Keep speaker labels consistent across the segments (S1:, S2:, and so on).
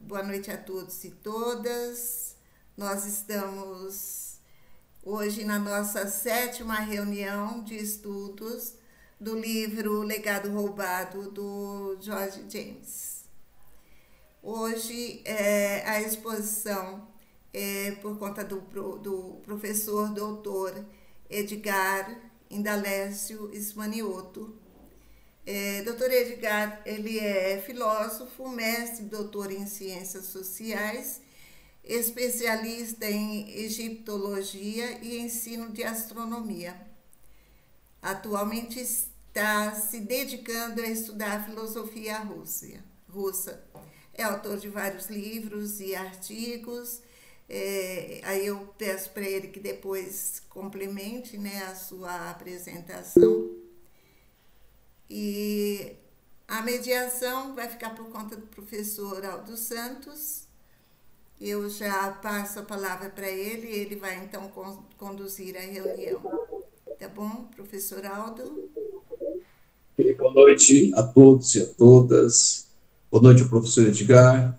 S1: Boa noite a todos e todas. Nós estamos hoje na nossa 7ª reunião de estudos do livro Legado Roubado, do George James. Hoje a exposição é por conta do professor doutor Edgar Indalécio Ismanioto. Dr. Edgar, ele é filósofo, mestre e doutor em ciências sociais, especialista em egiptologia e ensino de astronomia. Atualmente está se dedicando a estudar a filosofia russa. É autor de vários livros e artigos. Aí eu peço para ele que depois complemente, né, a sua apresentação. E a mediação vai ficar por conta do professor Aldo Santos. Eu já passo a palavra para ele e ele vai então conduzir a reunião. Tá bom, professor Aldo?
S2: Boa noite a todos e a todas. Boa noite ao professor Edgar.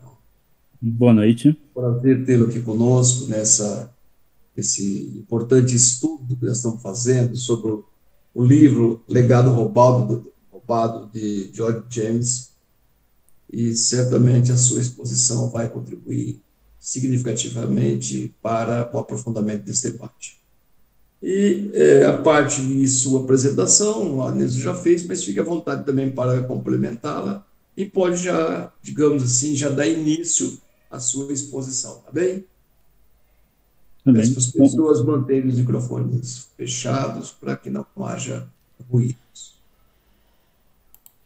S3: Boa noite.
S2: Prazer tê-lo aqui conosco esse importante estudo que nós estamos fazendo sobre o livro Legado Roubado de George James, e certamente a sua exposição vai contribuir significativamente para o aprofundamento desse debate. E a parte de sua apresentação, a Nilson já fez, mas fique à vontade também para complementá-la e pode já, digamos assim, já dar início à sua exposição, tá bem? Peço para as pessoas manterem os microfones fechados para que não haja ruídos.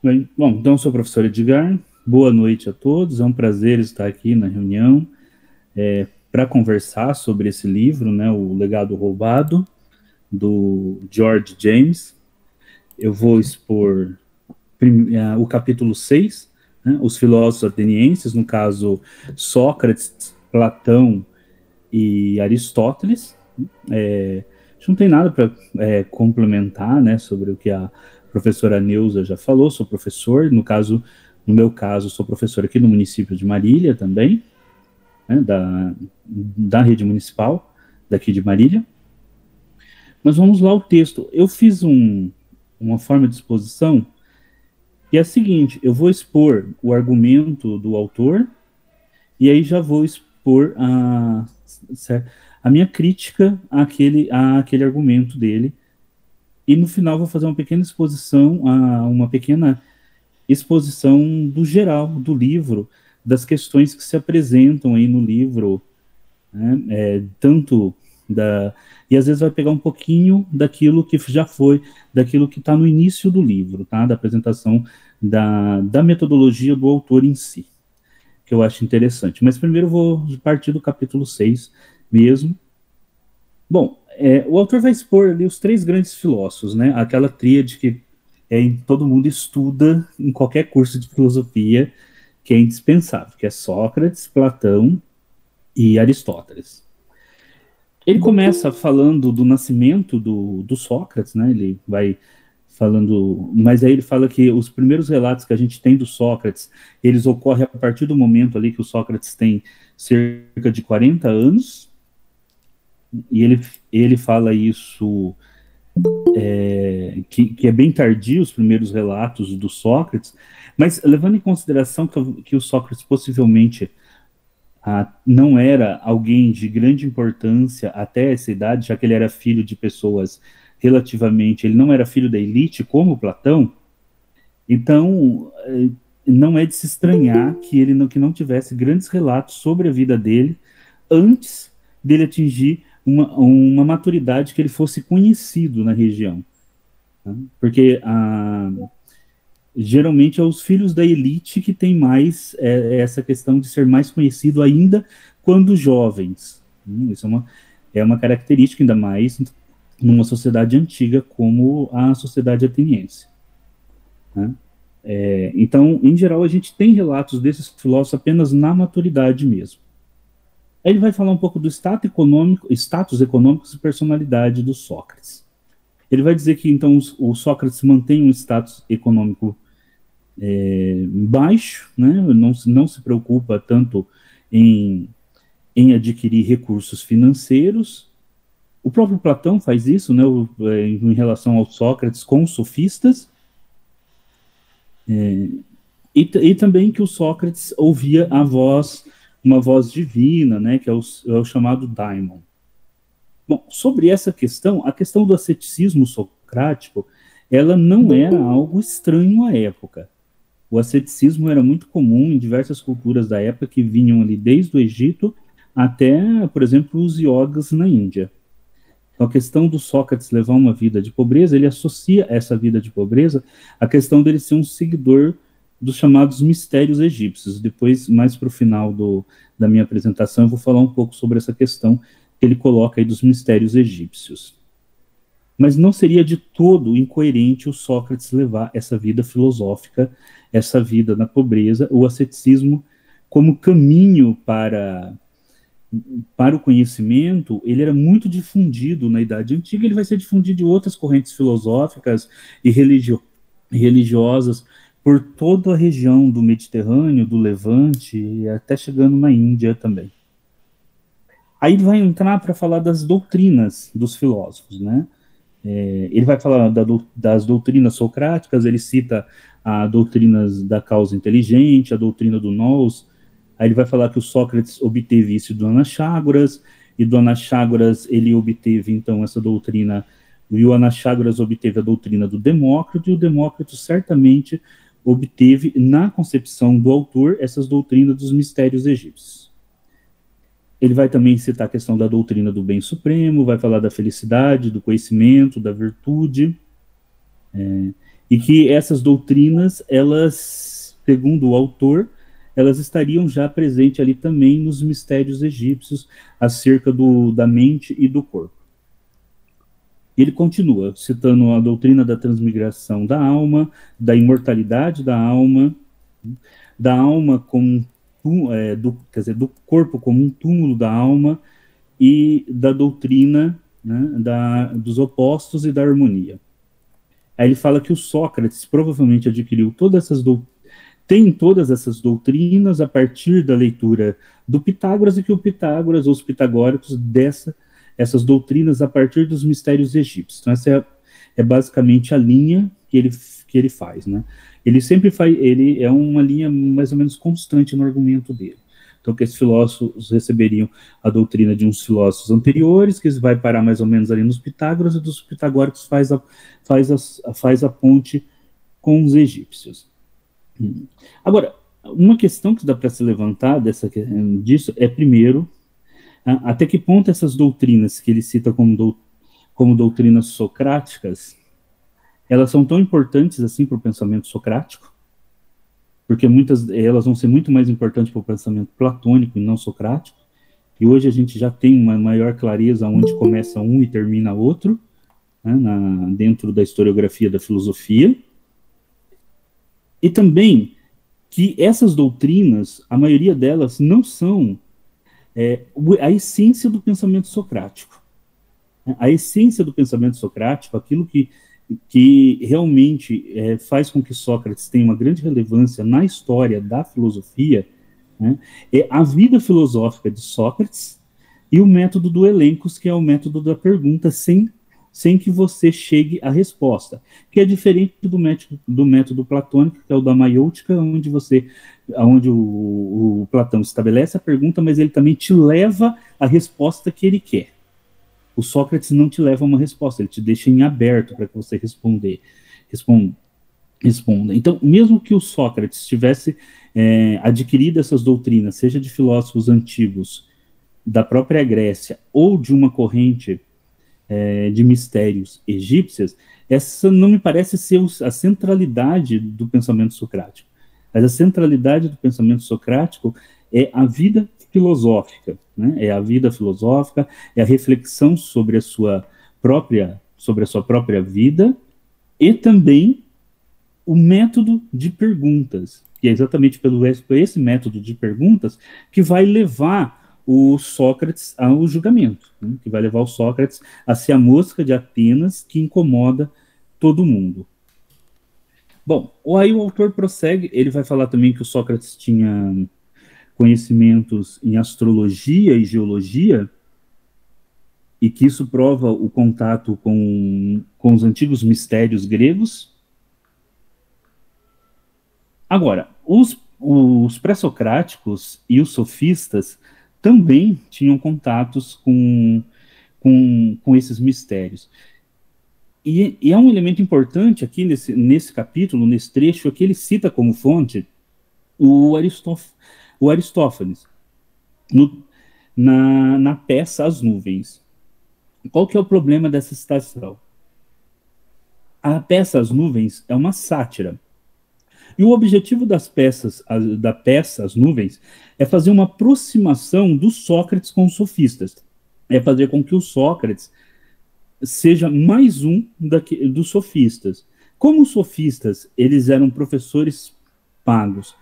S3: Bem, bom, então, sou o professor Edgar, boa noite a todos, é um prazer estar aqui na reunião para conversar sobre esse livro, né, O Legado Roubado, do George James. Eu vou expor o capítulo 6, né, os filósofos atenienses, no caso Sócrates, Platão e Aristóteles. Não tem nada para complementar, né, sobre o que a professora Neuza já falou. Sou professor, no meu caso, sou professor aqui no município de Marília também, né, da rede municipal daqui de Marília. Mas vamos lá ao texto. Eu fiz uma forma de exposição que é a seguinte: eu vou expor o argumento do autor e aí já vou expor a minha crítica àquele argumento dele. E no final vou fazer uma pequena exposição do geral do livro, das questões que se apresentam aí no livro, né, e às vezes vai pegar um pouquinho daquilo que já foi, daquilo que está no início do livro, tá? Da apresentação da metodologia do autor em si, que eu acho interessante. Mas primeiro eu vou partir do capítulo 6 mesmo. Bom, o autor vai expor ali os 3 grandes filósofos, né? Aquela tríade que todo mundo estuda em qualquer curso de filosofia, que é indispensável, que é Sócrates, Platão e Aristóteles. Ele começa falando do nascimento do Sócrates, né? Ele vai falando, mas aí ele fala que os primeiros relatos que a gente tem do Sócrates, eles ocorrem a partir do momento ali que o Sócrates tem cerca de 40 anos, e ele fala isso, que é bem tardio, os primeiros relatos do Sócrates, mas levando em consideração que o Sócrates possivelmente não era alguém de grande importância até essa idade, já que ele era filho de pessoas relativamente, ele não era filho da elite como Platão, então não é de se estranhar que que não tivesse grandes relatos sobre a vida dele antes dele atingir uma maturidade, que ele fosse conhecido na região, né? Porque geralmente é os filhos da elite que tem mais essa questão de ser mais conhecido ainda quando jovens. Isso é uma característica, ainda mais numa sociedade antiga como a sociedade ateniense, né? Então, em geral, a gente tem relatos desses filósofos apenas na maturidade mesmo. Aí ele vai falar um pouco do status econômico e personalidade do Sócrates. Ele vai dizer que, então, o Sócrates mantém um status econômico baixo, né? Não se preocupa tanto em adquirir recursos financeiros. O próprio Platão faz isso, né, em relação ao Sócrates com os sofistas, e também que o Sócrates ouvia uma voz divina, né, que é o chamado daimon. Bom, sobre essa questão, a questão do asceticismo socrático, ela não era algo estranho à época. O asceticismo era muito comum em diversas culturas da época que vinham ali desde o Egito até, por exemplo, os yogas na Índia. Então, a questão do Sócrates levar uma vida de pobreza, ele associa essa vida de pobreza à questão dele ser um seguidor dos chamados mistérios egípcios. Depois, mais para o final da minha apresentação, eu vou falar um pouco sobre essa questão que ele coloca aí dos mistérios egípcios. Mas não seria de todo incoerente o Sócrates levar essa vida filosófica, essa vida na pobreza, o asceticismo como caminho para o conhecimento. Ele era muito difundido na Idade Antiga, ele vai ser difundido em outras correntes filosóficas e religiosas por toda a região do Mediterrâneo, do Levante, e até chegando na Índia também. Aí ele vai entrar para falar das doutrinas dos filósofos, né? Ele vai falar das doutrinas socráticas, ele cita a doutrina da causa inteligente, a doutrina do nous. Aí ele vai falar que o Sócrates obteve isso do Anaxágoras, e do Anaxágoras ele obteve, então, essa doutrina, e o Anaxágoras obteve a doutrina do Demócrito, e o Demócrito certamente obteve, na concepção do autor, essas doutrinas dos mistérios egípcios. Ele vai também citar a questão da doutrina do bem supremo, vai falar da felicidade, do conhecimento, da virtude, e que essas doutrinas, elas, segundo o autor, elas estariam já presentes ali também nos mistérios egípcios, acerca da mente e do corpo. Ele continua citando a doutrina da transmigração da alma, da imortalidade da alma como do corpo como um túmulo da alma, e da doutrina, né, dos opostos e da harmonia. Aí ele fala que o Sócrates provavelmente adquiriu tem todas essas doutrinas a partir da leitura do Pitágoras, e que o Pitágoras, ou os pitagóricos, essas doutrinas a partir dos mistérios egípcios. Então essa é basicamente a linha que ele faz, né? Ele é uma linha mais ou menos constante no argumento dele. Então, que esses filósofos receberiam a doutrina de uns filósofos anteriores, que vai parar mais ou menos ali nos Pitágoras, e dos pitagóricos faz a ponte com os egípcios. Agora, uma questão que dá para se levantar disso é, primeiro, até que ponto essas doutrinas que ele cita como doutrinas socráticas, elas são tão importantes assim para o pensamento socrático, porque elas vão ser muito mais importantes para o pensamento platônico e não socrático, e hoje a gente já tem uma maior clareza onde começa um e termina outro, né, dentro da historiografia da filosofia. E também que essas doutrinas, a maioria delas não são a essência do pensamento socrático. A essência do pensamento socrático, aquilo que realmente faz com que Sócrates tenha uma grande relevância na história da filosofia, né, é a vida filosófica de Sócrates e o método do elencos, que é o método da pergunta sem que você chegue à resposta, que é diferente do método platônico, que é o da maiêutica, onde o Platão estabelece a pergunta, mas ele também te leva à resposta que ele quer. O Sócrates não te leva a uma resposta, ele te deixa em aberto para que você responda. Então, mesmo que o Sócrates tivesse adquirido essas doutrinas, seja de filósofos antigos da própria Grécia ou de uma corrente de mistérios egípcias, essa não me parece ser a centralidade do pensamento socrático. Mas a centralidade do pensamento socrático é a vida filosófica, né? É a vida filosófica, é a reflexão sobre a sua própria vida, e também o método de perguntas, que é exatamente por esse método de perguntas que vai levar o Sócrates ao julgamento, né? Que vai levar o Sócrates a ser a mosca de Atenas que incomoda todo mundo. Bom, aí o autor prossegue, ele vai falar também que o Sócrates tinha conhecimentos em astrologia e geologia, e que isso prova o contato com os antigos mistérios gregos. Agora, os pré-socráticos e os sofistas também tinham contatos com esses mistérios. E é um elemento importante aqui nesse capítulo, nesse trecho, que ele cita como fonte o Aristófanes, na peça As Nuvens. Qual que é o problema dessa citação? A peça As Nuvens é uma sátira. E o objetivo da peça As Nuvens é fazer uma aproximação do Sócrates com os sofistas. É fazer com que o Sócrates seja mais um dos sofistas. Como os sofistas, eles eram professores pagos,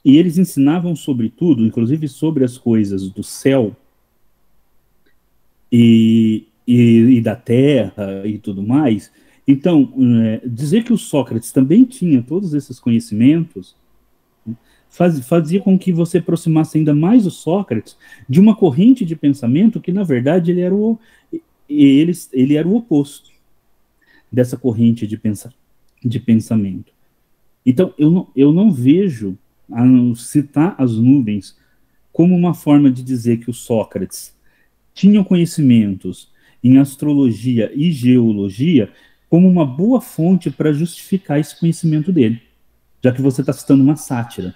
S3: e eles ensinavam sobre tudo, inclusive sobre as coisas do céu e da terra e tudo mais. Então, dizer que o Sócrates também tinha todos esses conhecimentos fazia com que você aproximasse ainda mais o Sócrates de uma corrente de pensamento que, na verdade, ele era o oposto dessa corrente de pensamento. Então, eu não vejo citar as nuvens como uma forma de dizer que o Sócrates tinha conhecimentos em astrologia e geologia como uma boa fonte para justificar esse conhecimento dele, já que você está citando uma sátira,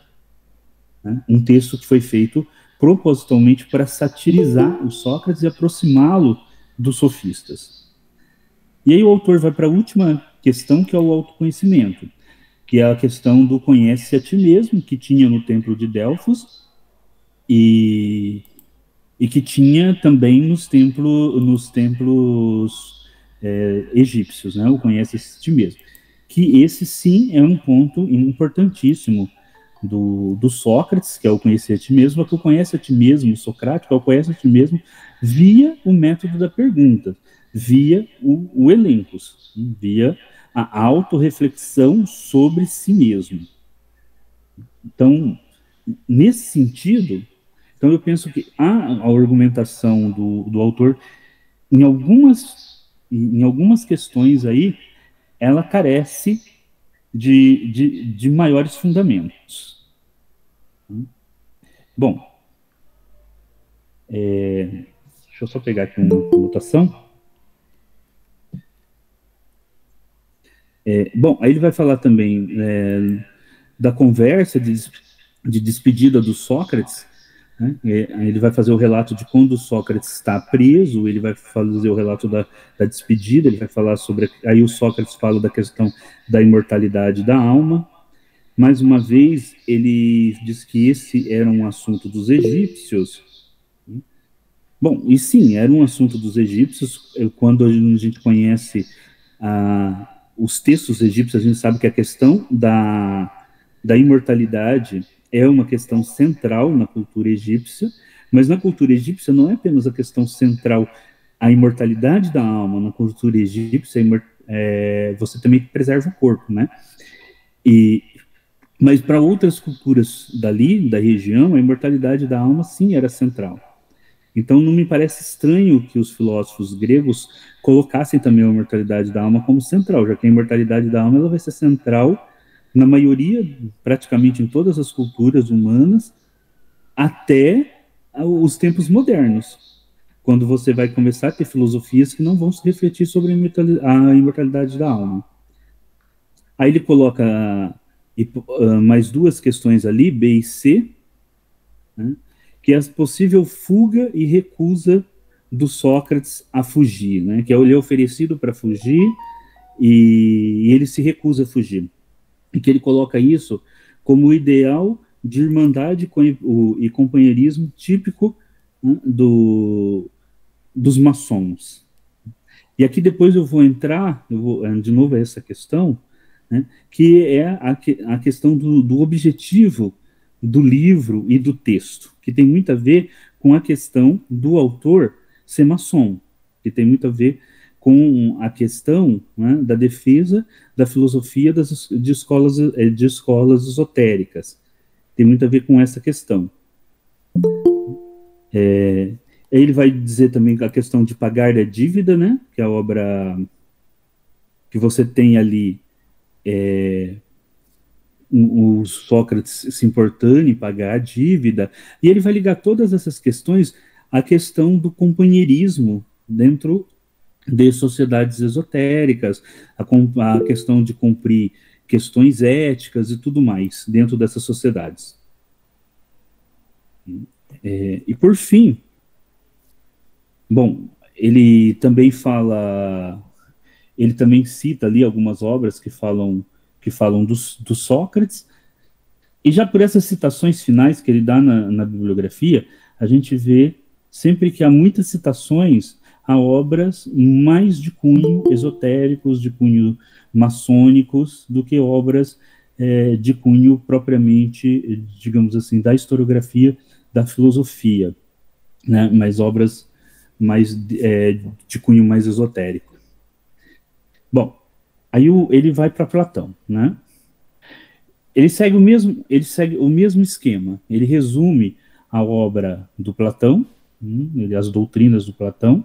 S3: né? Um texto que foi feito propositalmente para satirizar o Sócrates e aproximá-lo dos sofistas. E aí o autor vai para a última questão, que é o autoconhecimento, que é a questão do conhece a ti mesmo, que tinha no templo de Delfos e que tinha também nos templos egípcios, né? O conhece a ti mesmo. Que esse sim é um ponto importantíssimo do Sócrates, que é o conhecer a ti mesmo, que o conhece a ti mesmo, o socrático, é o conhece a ti mesmo via o método da pergunta, via o elencos, via a autorreflexão sobre si mesmo. Então, nesse sentido, então eu penso que a argumentação do autor, em algumas questões aí, ela carece de maiores fundamentos. Bom, deixa eu só pegar aqui uma anotação. Bom, aí ele vai falar também da conversa de despedida do Sócrates, né? Ele vai fazer o relato de quando o Sócrates está preso, ele vai fazer o relato da despedida, ele vai falar sobre... Aí o Sócrates fala da questão da imortalidade da alma. Mais uma vez, ele diz que esse era um assunto dos egípcios. Bom, e sim, era um assunto dos egípcios. Quando a gente conhece os textos egípcios, a gente sabe que a questão da imortalidade é uma questão central na cultura egípcia, mas na cultura egípcia não é apenas a questão central a imortalidade da alma. Na cultura egípcia, você também preserva o corpo, né? Mas para outras culturas da região, a imortalidade da alma sim era central. Então não me parece estranho que os filósofos gregos colocassem também a imortalidade da alma como central, já que a imortalidade da alma ela vai ser central na maioria, praticamente em todas as culturas humanas, até os tempos modernos, quando você vai começar a ter filosofias que não vão se refletir sobre a imortalidade da alma. Aí ele coloca mais duas questões ali, B e C, né, que é a possível fuga e recusa do Sócrates a fugir, né, que ele é oferecido para fugir e ele se recusa a fugir. E que ele coloca isso como o ideal de irmandade e companheirismo típico, né, dos maçons. E aqui depois eu vou entrar de novo a essa questão, né, que é a questão do objetivo do livro e do texto, que tem muito a ver com a questão do autor ser maçom, que tem muito a ver com a questão, né, da defesa da filosofia de escolas esotéricas. Tem muito a ver com essa questão. Ele vai dizer também a questão de pagar a dívida, né, que é a obra que você tem ali, o Sócrates se importando em pagar a dívida, e ele vai ligar todas essas questões à questão do companheirismo dentro de sociedades esotéricas, a questão de cumprir questões éticas e tudo mais dentro dessas sociedades. E por fim, bom, ele também cita ali algumas obras que falam do Sócrates, e já por essas citações finais que ele dá na bibliografia, a gente vê sempre que há muitas citações a obras mais de cunho esotéricos, de cunho maçônicos, do que obras de cunho propriamente, digamos assim, da historiografia, da filosofia, né? Mas obras mais de cunho mais esotérico. Bom, aí ele vai para Platão, né? Ele segue o mesmo esquema. Ele resume a obra do Platão, as doutrinas do Platão.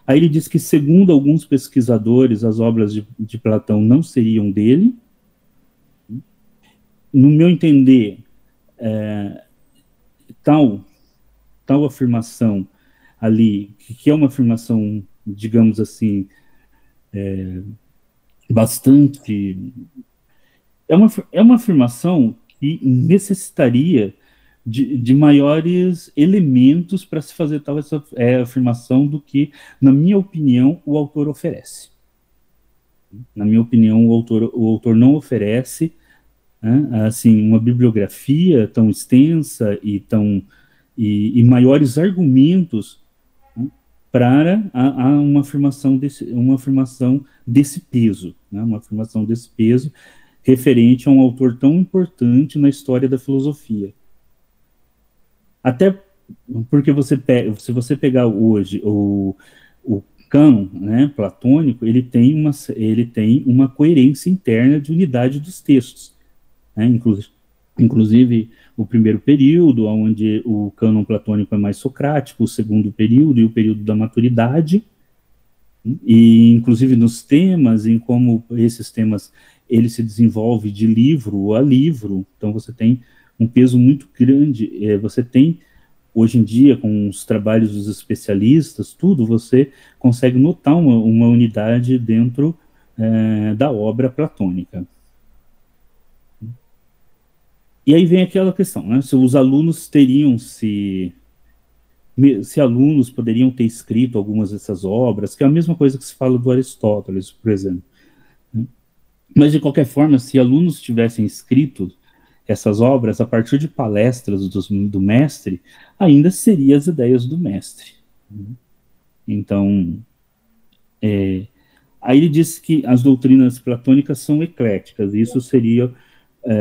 S3: Aí ele diz que, segundo alguns pesquisadores, as obras de Platão não seriam dele. No meu entender, tal afirmação ali, que é uma afirmação, digamos assim, bastante... É uma afirmação que necessitaria de maiores elementos para se fazer tal essa afirmação do que, na minha opinião, o autor oferece. Na minha opinião, o autor não oferece, né, assim, uma bibliografia tão extensa e maiores argumentos, né, para uma afirmação desse peso, né, uma afirmação desse peso referente a um autor tão importante na história da filosofia. Até porque se você pegar hoje o cânon, né, platônico, ele tem uma coerência interna de unidade dos textos, né, inclusive o primeiro período, onde o cânon platônico é mais socrático, o segundo período e o período da maturidade, e inclusive nos temas, em como esses temas ele se desenvolve de livro a livro. Então você tem um peso muito grande. Você tem, hoje em dia, com os trabalhos dos especialistas, tudo, você consegue notar uma unidade dentro da obra platônica. E aí vem aquela questão, né? Se os alunos se alunos poderiam ter escrito algumas dessas obras, que é a mesma coisa que se fala do Aristóteles, por exemplo. Mas, de qualquer forma, se alunos tivessem escrito essas obras a partir de palestras do mestre, ainda seriam as ideias do mestre. Então, aí ele diz que as doutrinas platônicas são ecléticas, e isso seria,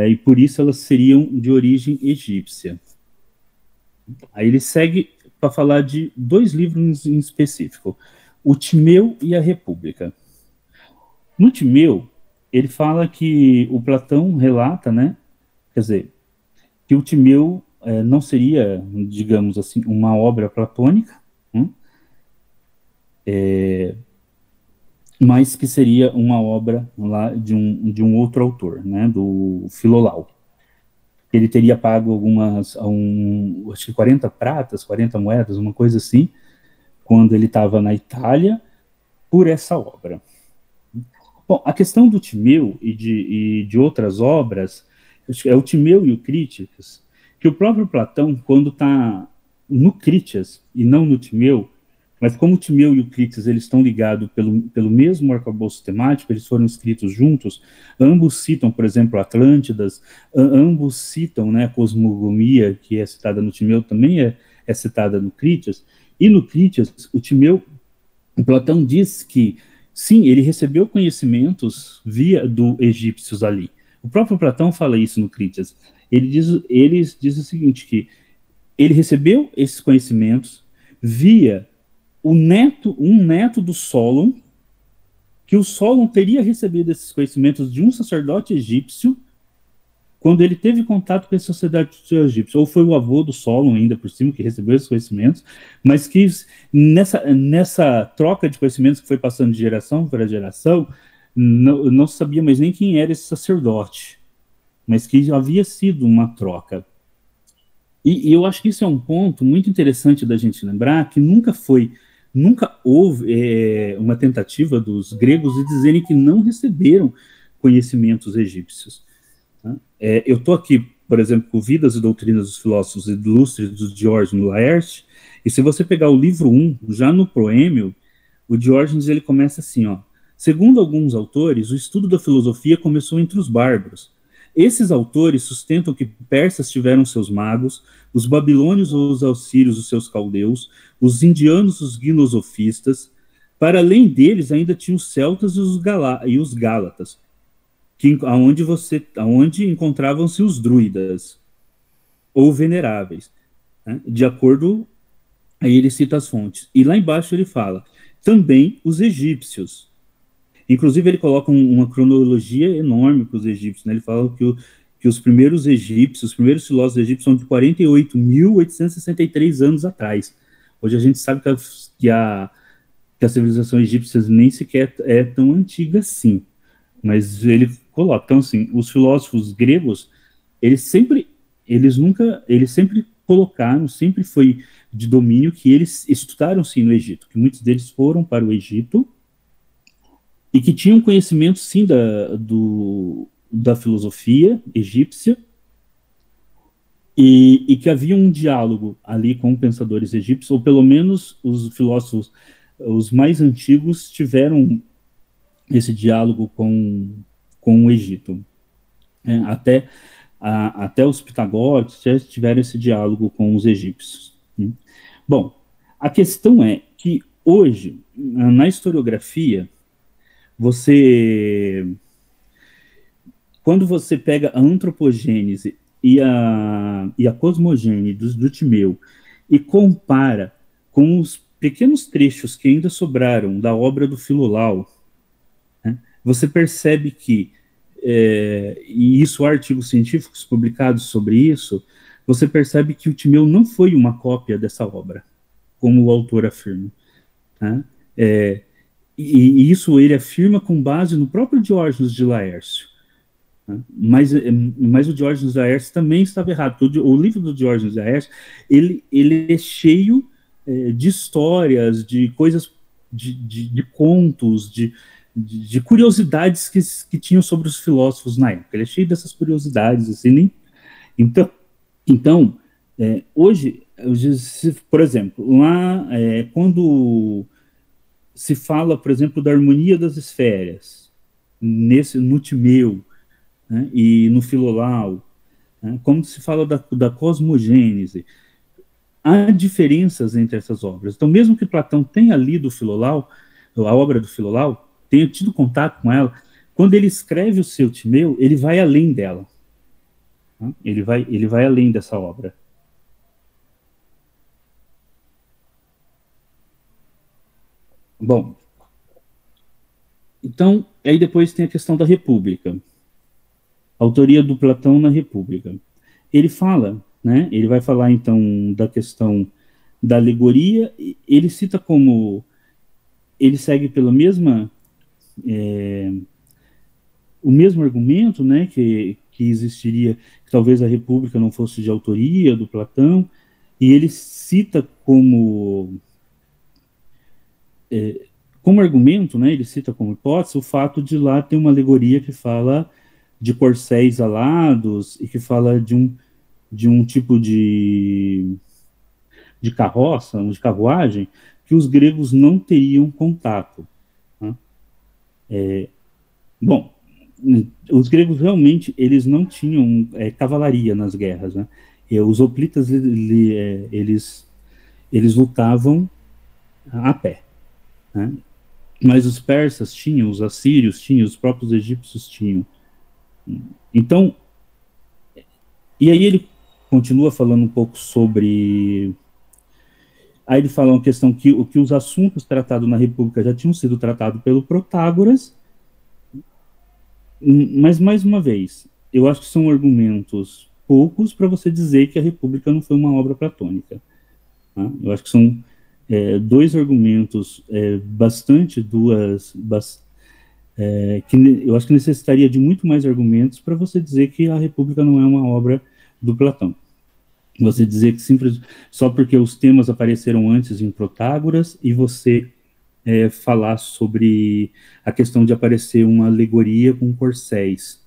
S3: e por isso elas seriam de origem egípcia. Aí ele segue para falar de dois livros em específico, o Timeu e a República. No Timeu, ele fala que o Platão relata, né, quer dizer, que o Timeu não seria, digamos assim, uma obra platônica, mas que seria uma obra lá de um outro autor, né, do Filolau. Ele teria pago acho que 40 pratas, 40 moedas, uma coisa assim, quando ele estava na Itália, por essa obra. Bom, a questão do Timeu e de outras obras, é o Timeu e o Críticas, que o próprio Platão, quando está no Críticas e não no Timeu, mas como o Timeu e o Críticas eles estão ligados pelo mesmo arcabouço temático, eles foram escritos juntos, ambos citam, por exemplo, Atlântidas, ambos citam, né, a cosmogonia, que é citada no Timeu, também é citada no Críticas, e no Críticas, o Platão diz que, sim, ele recebeu conhecimentos do egípcios ali. O próprio Platão fala isso no Críticas. Ele diz o seguinte, que ele recebeu esses conhecimentos via um neto do Solon, que o Solon teria recebido esses conhecimentos de um sacerdote egípcio quando ele teve contato com a sociedade egípcia, ou foi o avô do Solon, ainda por cima, que recebeu esses conhecimentos, mas que nessa troca de conhecimentos que foi passando de geração para geração, não sabia mais nem quem era esse sacerdote, mas que havia sido uma troca. E eu acho que isso é um ponto muito interessante da gente lembrar, que nunca houve uma tentativa dos gregos de dizerem que não receberam conhecimentos egípcios. Eu estou aqui, por exemplo, com Vidas e Doutrinas dos Filósofos Ilustres, do Diógenes Laerte, e se você pegar o livro 1, já no proêmio, o Diógenes ele começa assim, ó: segundo alguns autores, o estudo da filosofia começou entre os bárbaros. Esses autores sustentam que persas tiveram seus magos, os babilônios ou os assírios os seus caldeus, os indianos os gnosofistas. Para além deles, ainda tinha os celtas e os gálatas, aonde encontravam-se os druidas, ou veneráveis, né? De acordo, aí ele cita as fontes. E lá embaixo ele fala, também os egípcios. Inclusive ele coloca uma cronologia enorme para os egípcios, né? Ele fala que os primeiros egípcios, os primeiros filósofos egípcios são de 48.863 anos atrás. Hoje a gente sabe que a civilização egípcia nem sequer é tão antiga assim. Mas ele coloca, então assim, os filósofos gregos, eles sempre colocaram, sempre foi de domínio que eles estudaram sim no Egito, que muitos deles foram para o Egito e que tinham conhecimento sim da filosofia egípcia e que havia um diálogo ali com pensadores egípcios, ou pelo menos os filósofos, os mais antigos, tiveram esse diálogo com o Egito. Até os pitagóricos já tiveram esse diálogo com os egípcios. Bom, a questão é que hoje, na historiografia, quando você pega a antropogênese e a cosmogênese do Timeu e compara com os pequenos trechos que ainda sobraram da obra do Filolau, você percebe que, e isso há artigos científicos publicados sobre isso, você percebe que o Timeu não foi uma cópia dessa obra, como o autor afirma. Né? E isso ele afirma com base no próprio Diógenes de Laércio. Né? Mas o Diógenes de Laércio também estava errado, porque o livro do Diógenes de Laércio, ele é cheio de histórias, de coisas, de contos, de curiosidades que tinham sobre os filósofos na época. Ele é cheio dessas curiosidades, assim, então hoje, por exemplo, lá, quando se fala, por exemplo, da harmonia das esferas, no Timeu, né, e no Filolau, né, como se fala da cosmogênese, há diferenças entre essas obras. Então, mesmo que Platão tenha lido o Filolau, a obra do Filolau, tenha tido contato com ela, quando ele escreve o seu Timeu, ele vai além dela. Tá? Ele vai além dessa obra. Bom, então, aí depois tem a questão da República. Autoria do Platão na República. Ele fala, né, ele vai falar então da questão da alegoria, ele cita como, ele segue pela mesma, o mesmo argumento, né, que existiria, que talvez a República não fosse de autoria do Platão, e ele cita como argumento, né, ele cita como hipótese o fato de lá ter uma alegoria que fala de corcéis alados e que fala de um tipo de carroça, de carruagem, que os gregos não teriam contato. Né? Bom, os gregos realmente eles não tinham cavalaria nas guerras. Né? Os hoplitas eles lutavam a pé. Né? Mas os persas tinham, os assírios tinham, os próprios egípcios tinham. Então, e aí ele continua falando um pouco sobre Aí ele fala uma questão que os assuntos tratados na República já tinham sido tratados pelo Protágoras, mas, mais uma vez, eu acho que são argumentos poucos para você dizer que a República não foi uma obra platônica. Tá? Eu acho que são dois argumentos eu acho que necessitaria de muito mais argumentos para você dizer que a República não é uma obra do Platão. Você dizer que só porque os temas apareceram antes em Protágoras e você falar sobre a questão de aparecer uma alegoria com corcéis.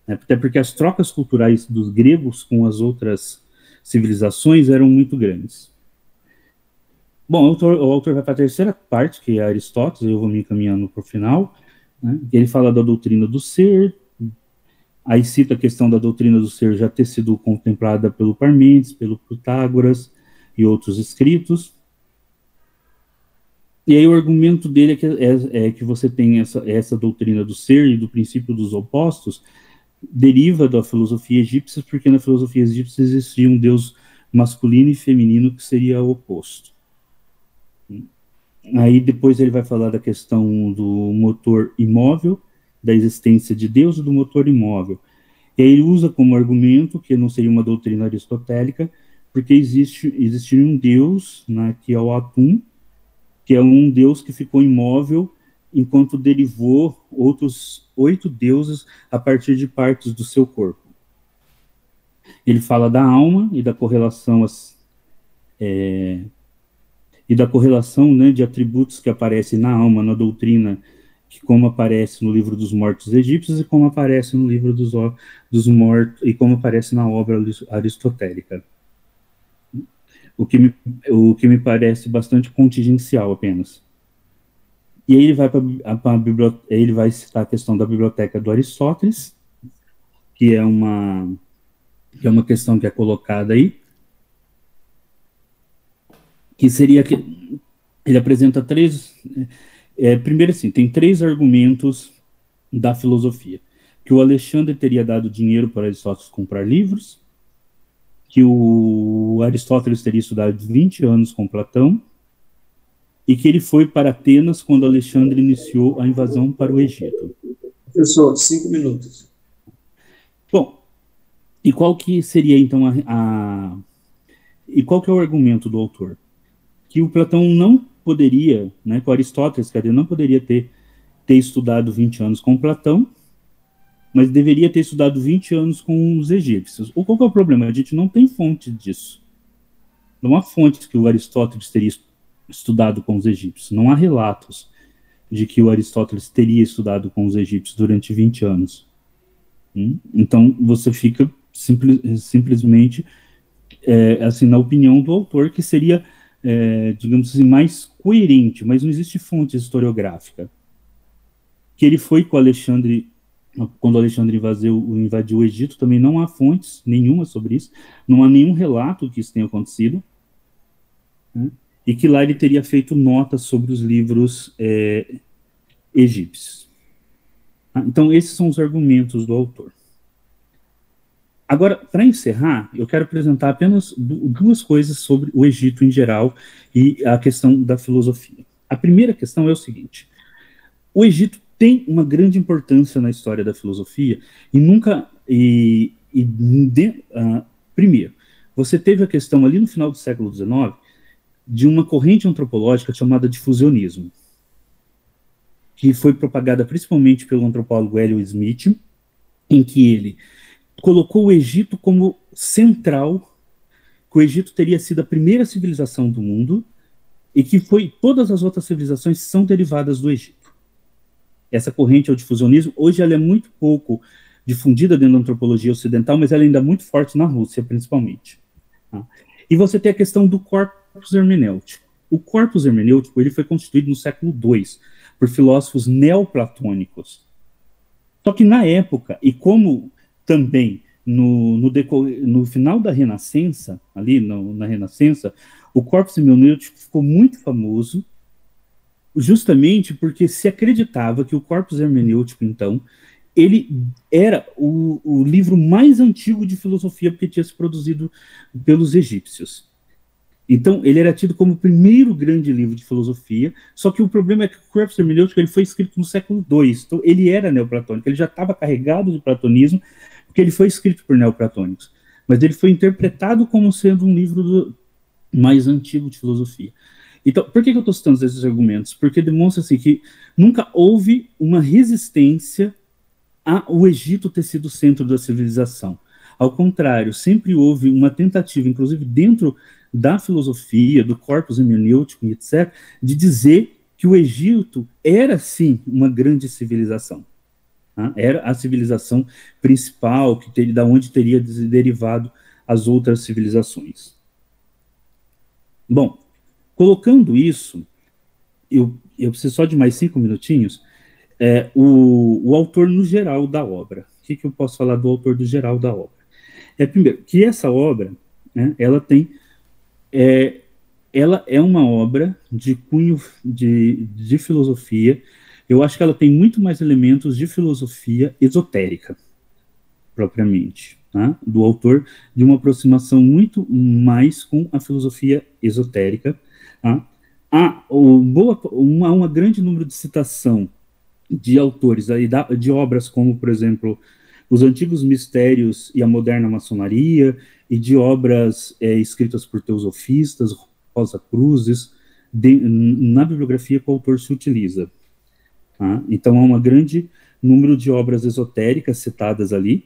S3: Né? Até porque as trocas culturais dos gregos com as outras civilizações eram muito grandes. Bom, o autor vai para a terceira parte, que é Aristóteles, eu vou me encaminhando para o final. Né? Ele fala da doutrina do ser, aí cita a questão da doutrina do ser já ter sido contemplada pelo Parmênides, pelo Protágoras e outros escritos. E aí o argumento dele é que você tem essa doutrina do ser e do princípio dos opostos, deriva da filosofia egípcia, porque na filosofia egípcia existia um deus masculino e feminino que seria o oposto. Aí depois ele vai falar da questão do motor imóvel, da existência de Deus e do motor imóvel. E aí ele usa como argumento que não seria uma doutrina aristotélica, porque existiria um Deus, né, que é o Atum, que é um Deus que ficou imóvel enquanto derivou outros 8 deuses a partir de partes do seu corpo. Ele fala da alma e da correlação né, de atributos que aparecem na alma, na doutrina, que como aparece no livro dos mortos egípcios e como aparece no livro dos mortos e como aparece na obra aristotélica. O que me parece bastante contingencial apenas. E aí ele vai citar a questão da biblioteca do Aristóteles, que é uma questão que é colocada aí, que seria que ele apresenta primeiro assim, tem 3 argumentos da filosofia: que o Alexandre teria dado dinheiro para Aristóteles comprar livros, que o Aristóteles teria estudado 20 anos com Platão, e que ele foi para Atenas quando Alexandre iniciou a invasão para o Egito.
S2: Professor, 5 minutos.
S3: Bom, e qual que seria então e qual que é o argumento do autor? Que o Platão não poderia, né, com Aristóteles, quer dizer, não poderia ter estudado 20 anos com Platão, mas deveria ter estudado 20 anos com os egípcios. Ou qual que é o problema? A gente não tem fonte disso. Não há fontes que o Aristóteles teria estudado com os egípcios. Não há relatos de que o Aristóteles teria estudado com os egípcios durante 20 anos. Então, você fica simplesmente, assim, na opinião do autor, que seria, digamos assim, mais coerente, mas não existe fonte historiográfica. Que ele foi com Alexandre, quando Alexandre invadiu o Egito, também não há fontes nenhuma sobre isso, não há nenhum relato que isso tenha acontecido, né? E que lá ele teria feito notas sobre os livros egípcios. Então, esses são os argumentos do autor. Agora, para encerrar, eu quero apresentar apenas 2 coisas sobre o Egito em geral e a questão da filosofia. A primeira questão é o seguinte: o Egito tem uma grande importância na história da filosofia primeiro, você teve a questão ali no final do século XIX de uma corrente antropológica chamada difusionismo, que foi propagada principalmente pelo antropólogo Helio Smith, em que ele colocou o Egito como central, que o Egito teria sido a primeira civilização do mundo e que todas as outras civilizações são derivadas do Egito. Essa corrente é o difusionismo. Hoje ela é muito pouco difundida dentro da antropologia ocidental, mas ela ainda é muito forte na Rússia, principalmente. Tá? E você tem a questão do corpus hermenêutico. O corpus hermenêutico ele foi constituído no século II por filósofos neoplatônicos. Só que na época, e como também no final da Renascença, na Renascença, o corpus hermenêutico ficou muito famoso, justamente porque se acreditava que o corpus hermenêutico, então, ele era o livro mais antigo de filosofia, porque tinha se produzido pelos egípcios. Então, ele era tido como o primeiro grande livro de filosofia, só que o problema é que o Corpus Hermenêutico ele foi escrito no século II, então ele era neoplatônico, ele já estava carregado de platonismo, porque ele foi escrito por neoplatônicos, mas ele foi interpretado como sendo um livro mais antigo de filosofia. Então, por que eu estou citando esses argumentos? Porque demonstra-se que nunca houve uma resistência ao Egito ter sido o centro da civilização. Ao contrário, sempre houve uma tentativa, inclusive dentro da filosofia, do corpus hermenêutico, etc., de dizer que o Egito era, sim, uma grande civilização. Tá? Era a civilização principal, da onde teria derivado as outras civilizações. Bom, colocando isso, eu preciso só de mais 5 minutinhos, o autor no geral da obra. O que eu posso falar do autor do geral da obra? Primeiro, que essa obra, né, ela é uma obra de cunho de filosofia. Eu acho que ela tem muito mais elementos de filosofia esotérica, propriamente, tá? Do autor, de uma aproximação muito mais com a filosofia esotérica. Tá? Há uma grande número de citação de autores, de obras como, por exemplo, Os Antigos Mistérios e a Moderna Maçonaria, e de obras escritas por teosofistas, Rosa Cruzes, na bibliografia que o autor se utiliza. Tá? Então, há um grande número de obras esotéricas citadas ali,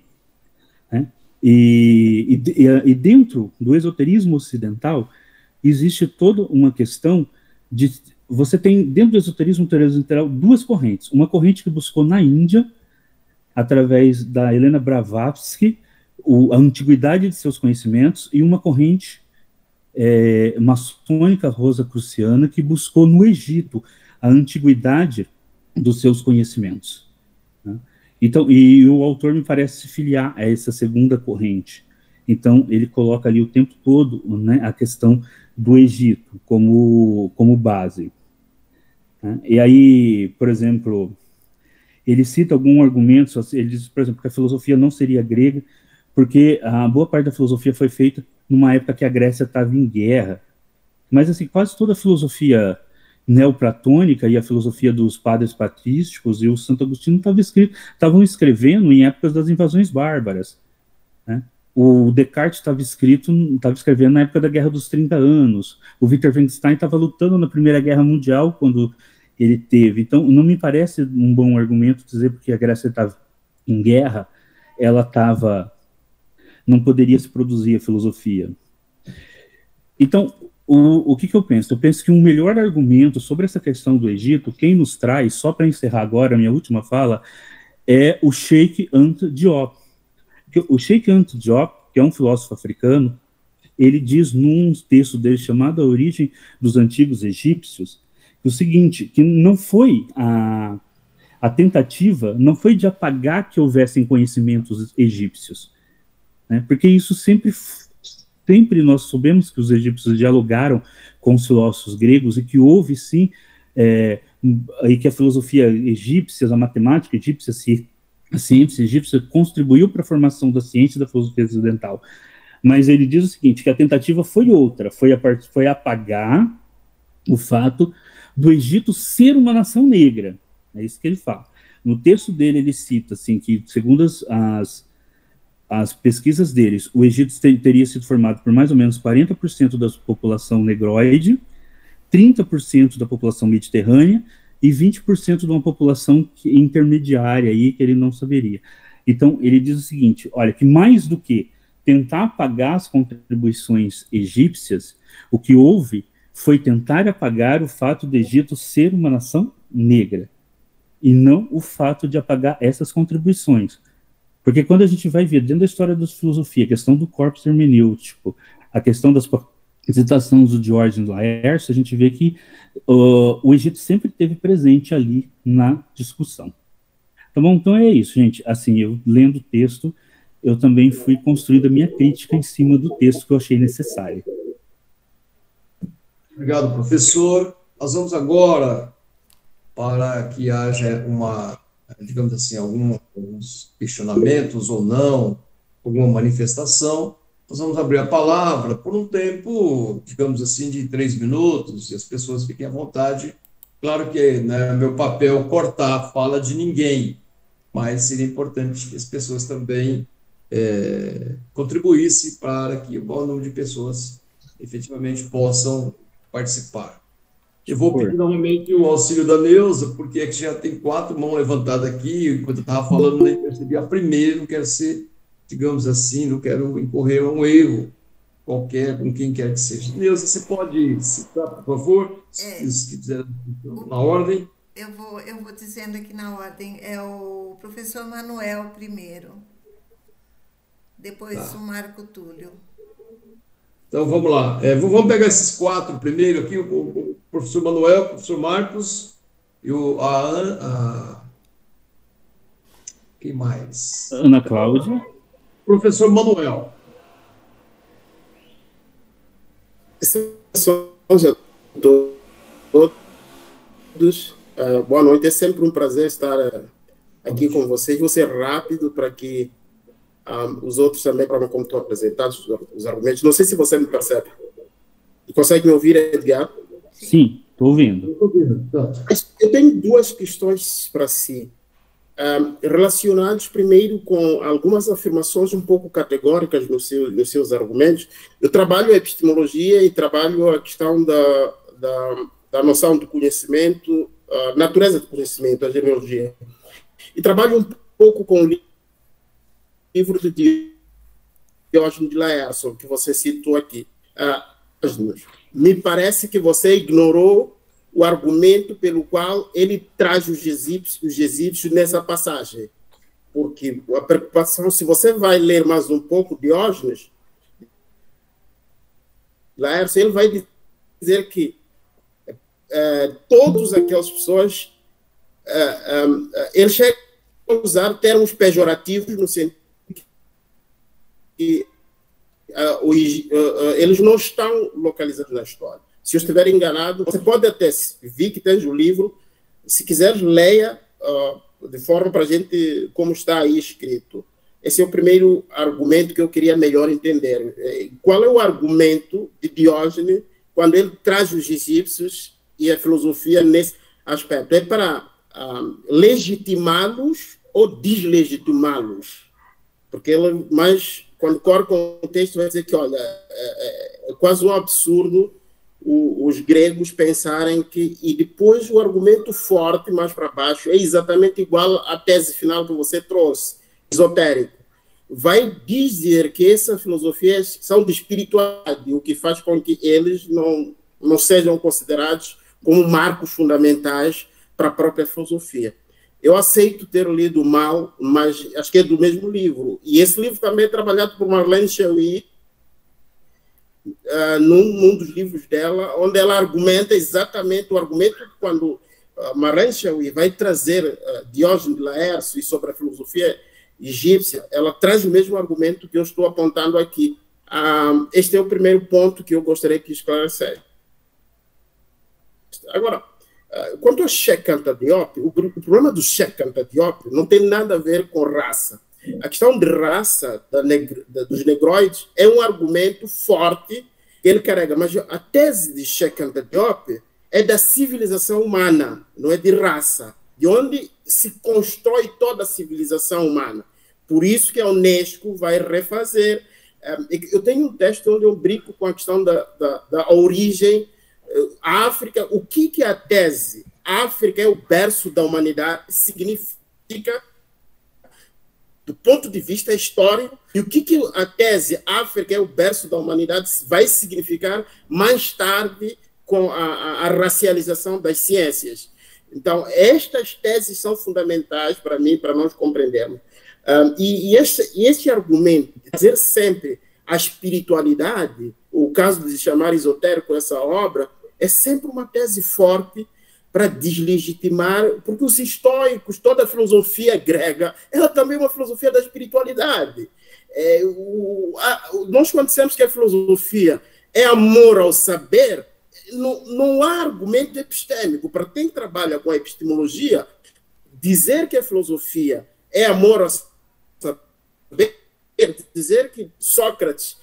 S3: né? E dentro do esoterismo ocidental, existe toda uma questão de... Você tem, dentro do esoterismo ocidental, duas correntes. Uma corrente que buscou na Índia, através da Helena Blavatsky, a antiguidade de seus conhecimentos, e uma corrente maçônica rosacruciana que buscou no Egito a antiguidade dos seus conhecimentos. Né? Então, e o autor me parece se filiar a essa segunda corrente. Então, ele coloca ali o tempo todo, né, a questão do Egito como base. Né? E aí, por exemplo, ele cita algum argumento, ele diz, por exemplo, que a filosofia não seria grega, porque a boa parte da filosofia foi feita numa época que a Grécia estava em guerra. Mas, assim, quase toda a filosofia neoplatônica e a filosofia dos padres patrísticos e o Santo Agostinho estavam escrevendo em épocas das invasões bárbaras. Né? O Descartes estava escrevendo na época da Guerra dos 30 Anos. O Victor Frankenstein estava lutando na Primeira Guerra Mundial quando ele teve. Então, não me parece um bom argumento dizer porque a Grécia estava em guerra, não poderia se produzir a filosofia. Então, o que eu penso? Eu penso que um melhor argumento sobre essa questão do Egito, quem nos traz, só para encerrar agora a minha última fala, é o Sheikh Anta Diop. O Sheikh Anta Diop, que é um filósofo africano, ele diz num texto dele chamado A Origem dos Antigos Egípcios, o seguinte, que não foi a tentativa, não foi de apagar que houvessem conhecimentos egípcios, né? Porque isso sempre nós soubemos que os egípcios dialogaram com os filósofos gregos e que houve, sim, e que a filosofia egípcia, a matemática egípcia, a ciência egípcia contribuiu para a formação da ciência e da filosofia ocidental. Mas ele diz o seguinte, que a tentativa foi outra, foi apagar o fato do Egito ser uma nação negra. É isso que ele fala. No texto dele, ele cita assim, que, segundo as pesquisas deles, o Egito teria sido formado por mais ou menos 40% da população negroide, 30% da população mediterrânea e 20% de uma população intermediária aí que ele não saberia. Então, ele diz o seguinte, olha, que mais do que tentar apagar as contribuições egípcias, o que houve foi tentar apagar o fato do Egito ser uma nação negra, e não o fato de apagar essas contribuições. Porque quando a gente vai ver dentro da história da filosofia, a questão do corpus hermenêutico, a questão das citações do Diógenes Laércio, a gente vê que o Egito sempre esteve presente ali na discussão. Tá bom? Então é isso, gente. Assim, eu lendo o texto, eu também fui construindo a minha crítica em cima do texto que eu achei necessário.
S2: Obrigado, professor. Nós vamos agora para que haja digamos assim, alguns questionamentos ou não, alguma manifestação. nós vamos abrir a palavra por um tempo, digamos assim, de 3 minutos, e as pessoas fiquem à vontade. Claro que não é meu papel cortar a fala de ninguém, mas seria importante que as pessoas também contribuíssem para que o maior número de pessoas efetivamente possam participar. Eu vou pedir novamente o auxílio da Neuza, porque é que já tem 4 mãos levantadas aqui, enquanto eu estava falando, nem percebi a primeira, não quero ser, digamos assim, não quero incorrer a um erro qualquer, com quem quer que seja. Neuza, você pode citar, por favor, se quiser, na ordem?
S1: Eu vou dizendo aqui na ordem. É o professor Manuel primeiro, depois o Marco Túlio.
S2: Então, vamos lá. Vamos pegar esses 4 primeiro aqui, o professor Manuel, o professor Marcos e quem mais?
S3: Ana Cláudia.
S2: Professor Manuel.
S4: Saudações a todos. Boa noite. É sempre um prazer estar aqui com vocês. Vou ser rápido para que os outros também, para como estão apresentados os argumentos. Não sei se você me percebe. Consegue me ouvir, Edgar?
S3: Sim, estou ouvindo.
S4: Eu tenho 2 questões para si, relacionadas primeiro com algumas afirmações um pouco categóricas nos seus argumentos. Eu trabalho a epistemologia e trabalho a questão da noção do conhecimento, a natureza do conhecimento, a genealogia. E trabalho um pouco com o livro de Diógenes de Laercio, que você citou aqui. Me parece que você ignorou o argumento pelo qual ele traz os egípcios nessa passagem. Porque a preocupação, se você vai ler mais um pouco Diógenes, Laercio, ele vai dizer que todas aquelas pessoas, ele chega a usar termos pejorativos no sentido que eles não estão localizados na história. Se eu estiver enganado, você pode até ver que tem o livro, se quiser, leia de forma para a gente, como está aí escrito. Esse é o primeiro argumento que eu queria melhor entender. Qual é o argumento de Diógenes quando ele traz os egípcios e a filosofia nesse aspecto? É para legitimá-los ou deslegitimá-los? Porque ele, mas quando corre com o texto, vai dizer que, olha, é quase um absurdo os gregos pensarem que... E depois o argumento forte, mais para baixo, é exatamente igual à tese final que você trouxe, esotérico. Vai dizer que essas filosofias são de espiritualidade, o que faz com que eles não sejam considerados como marcos fundamentais para a própria filosofia. Eu aceito ter lido mal, mas acho que é do mesmo livro. E esse livro também é trabalhado por Marlene Schiui, num dos livros dela, onde ela argumenta exatamente o argumento quando Marlene Schiui vai trazer Diógenes de Laercio e sobre a filosofia egípcia, ela traz o mesmo argumento que eu estou apontando aqui. Este é o primeiro ponto que eu gostaria que esclarecesse. Agora, quanto ao Cheikh Anta Diop, o problema do Cheikh Anta Diop não tem nada a ver com raça. A questão de raça dos negroides é um argumento forte que ele carrega, mas a tese de Cheikh Anta Diop é da civilização humana, não é de raça, de onde se constrói toda a civilização humana. Por isso que a Unesco vai refazer. Eu tenho um texto onde eu brinco com a questão da origem. A África, o que é a tese? A África é o berço da humanidade, significa, do ponto de vista histórico, e o que a tese África é o berço da humanidade vai significar mais tarde com a racialização das ciências. Então, estas teses são fundamentais para mim, para nós compreendermos. Este argumento de trazer sempre a espiritualidade, o caso de chamar esotérico essa obra, é sempre uma tese forte para deslegitimar, porque os estoicos, toda a filosofia grega, ela também é uma filosofia da espiritualidade. Nós, quando dissemos que a filosofia é amor ao saber, não há argumento epistêmico. Para quem trabalha com a epistemologia, dizer que a filosofia é amor ao saber, dizer que Sócrates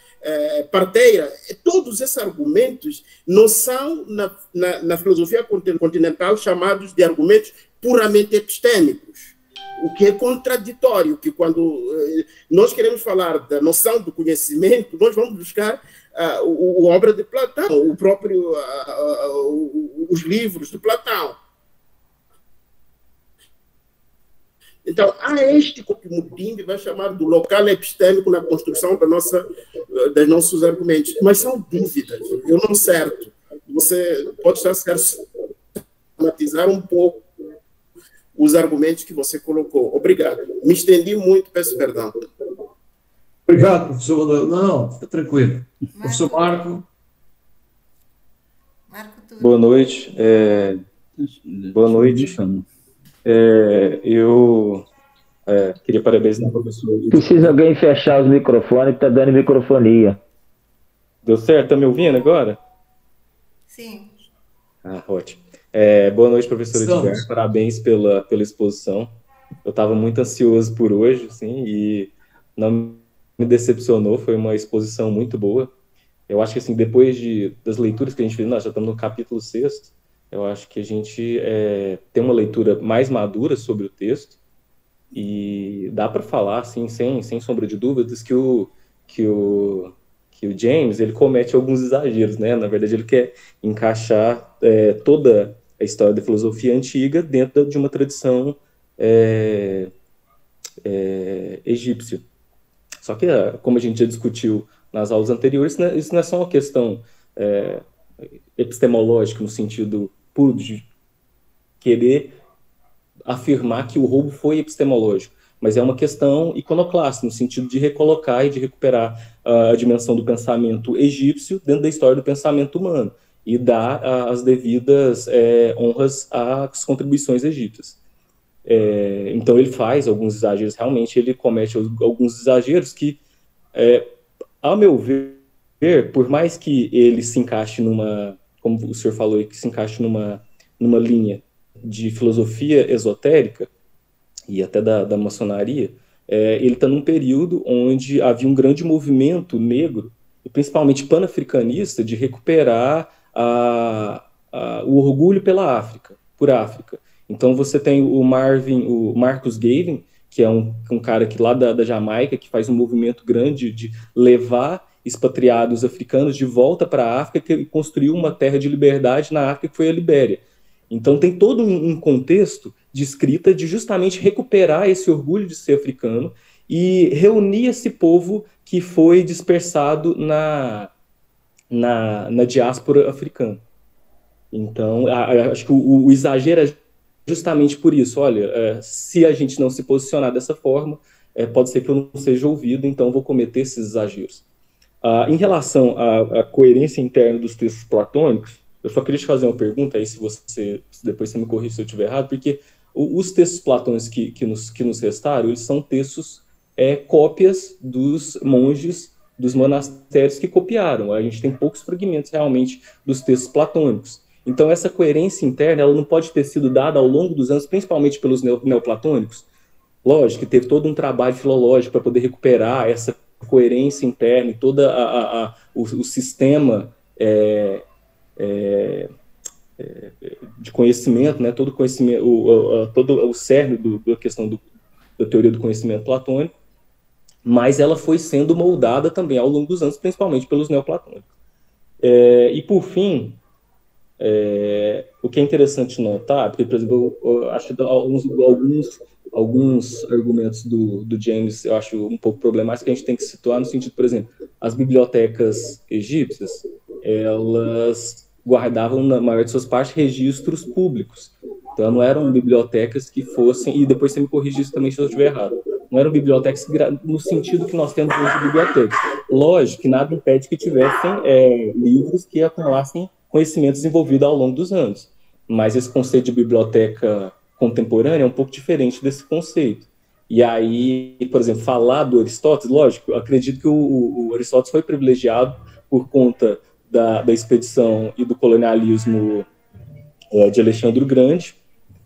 S4: parteira. Todos esses argumentos não são, na filosofia continental, chamados de argumentos puramente epistêmicos, o que é contraditório, que quando nós queremos falar da noção do conhecimento, nós vamos buscar a obra de Platão, os livros de Platão. Então, há este que Mudimbe vai chamar do local epistêmico na construção dos nossos argumentos. Mas são dúvidas, eu não certo. Você pode estar certo, matizar um pouco os argumentos que você colocou. Obrigado. Me estendi muito, peço perdão.
S2: Obrigado, professor Rodolfo. Não, fica tranquilo. Professor Marco.
S5: Boa noite. Boa noite. Eu queria parabenizar o professor.
S6: Precisa alguém fechar os microfones, está dando microfonia.
S5: Deu certo? Está me ouvindo agora?
S1: Sim.
S5: Ótimo. Boa noite, professor Edgar. Parabéns pela exposição. Eu estava muito ansioso por hoje, assim, e não me decepcionou. Foi uma exposição muito boa. Eu acho que, assim, depois das leituras que a gente fez, nós já estamos no capítulo 6º, eu acho que a gente tem uma leitura mais madura sobre o texto e dá para falar, assim, sem sombra de dúvidas, que o James, ele comete alguns exageros, né? Na verdade, ele quer encaixar toda a história da filosofia antiga dentro de uma tradição egípcia. Só que, como a gente já discutiu nas aulas anteriores, isso não é só uma questão epistemológica, no sentido puro de querer afirmar que o roubo foi epistemológico, mas é uma questão iconoclasta, no sentido de recolocar e de recuperar a dimensão do pensamento egípcio dentro da história do pensamento humano e dar as devidas honras às contribuições egípcias. Então ele faz alguns exageros, realmente ele comete alguns exageros que, a meu ver, por mais que ele se encaixe como o senhor falou, que se encaixe numa linha de filosofia esotérica e até da maçonaria, ele está num período onde havia um grande movimento negro, e principalmente pan-africanista, de recuperar o orgulho pela África, por África. Então você tem o Marcus Garvey, que é um cara lá da Jamaica, que faz um movimento grande de levar expatriados africanos de volta para a África e construiu uma terra de liberdade na África, que foi a Libéria. Então tem todo um contexto de escrita de justamente recuperar esse orgulho de ser africano e reunir esse povo que foi dispersado na diáspora africana. Então, acho que o exagero é justamente por isso. Olha, se a gente não se posicionar dessa forma, pode ser que eu não seja ouvido, então vou cometer esses exageros. Em relação à coerência interna dos textos platônicos, eu só queria te fazer uma pergunta, aí se depois você me corrige se eu estiver errado, porque os textos platônicos que nos restaram, eles são textos, cópias dos monges dos monastérios que copiaram. A gente tem poucos fragmentos, realmente, dos textos platônicos. Então, essa coerência interna, ela não pode ter sido dada ao longo dos anos, principalmente pelos neoplatônicos. Lógico que teve todo um trabalho filológico para poder recuperar essa coerência interna e todo o sistema de conhecimento, né, todo o conhecimento, todo o cerne da questão da teoria do conhecimento platônico, mas ela foi sendo moldada também ao longo dos anos, principalmente pelos neoplatônicos. E, por fim, o que é interessante notar, porque, por exemplo, eu acho que alguns argumentos do James eu acho um pouco problemáticos, que a gente tem que situar no sentido, por exemplo, as bibliotecas egípcias, elas guardavam, na maior de suas partes, registros públicos. Então, não eram bibliotecas que fossem, e depois você me corrige isso também se eu estiver errado, não eram bibliotecas no sentido que nós temos hoje de bibliotecas. Lógico que nada impede que tivessem livros que acumulassem conhecimentos desenvolvidos ao longo dos anos. Mas esse conceito de biblioteca contemporânea é um pouco diferente desse conceito. E aí, por exemplo, falar do Aristóteles, lógico, eu acredito que o Aristóteles foi privilegiado por conta da expedição e do colonialismo de Alexandre o Grande.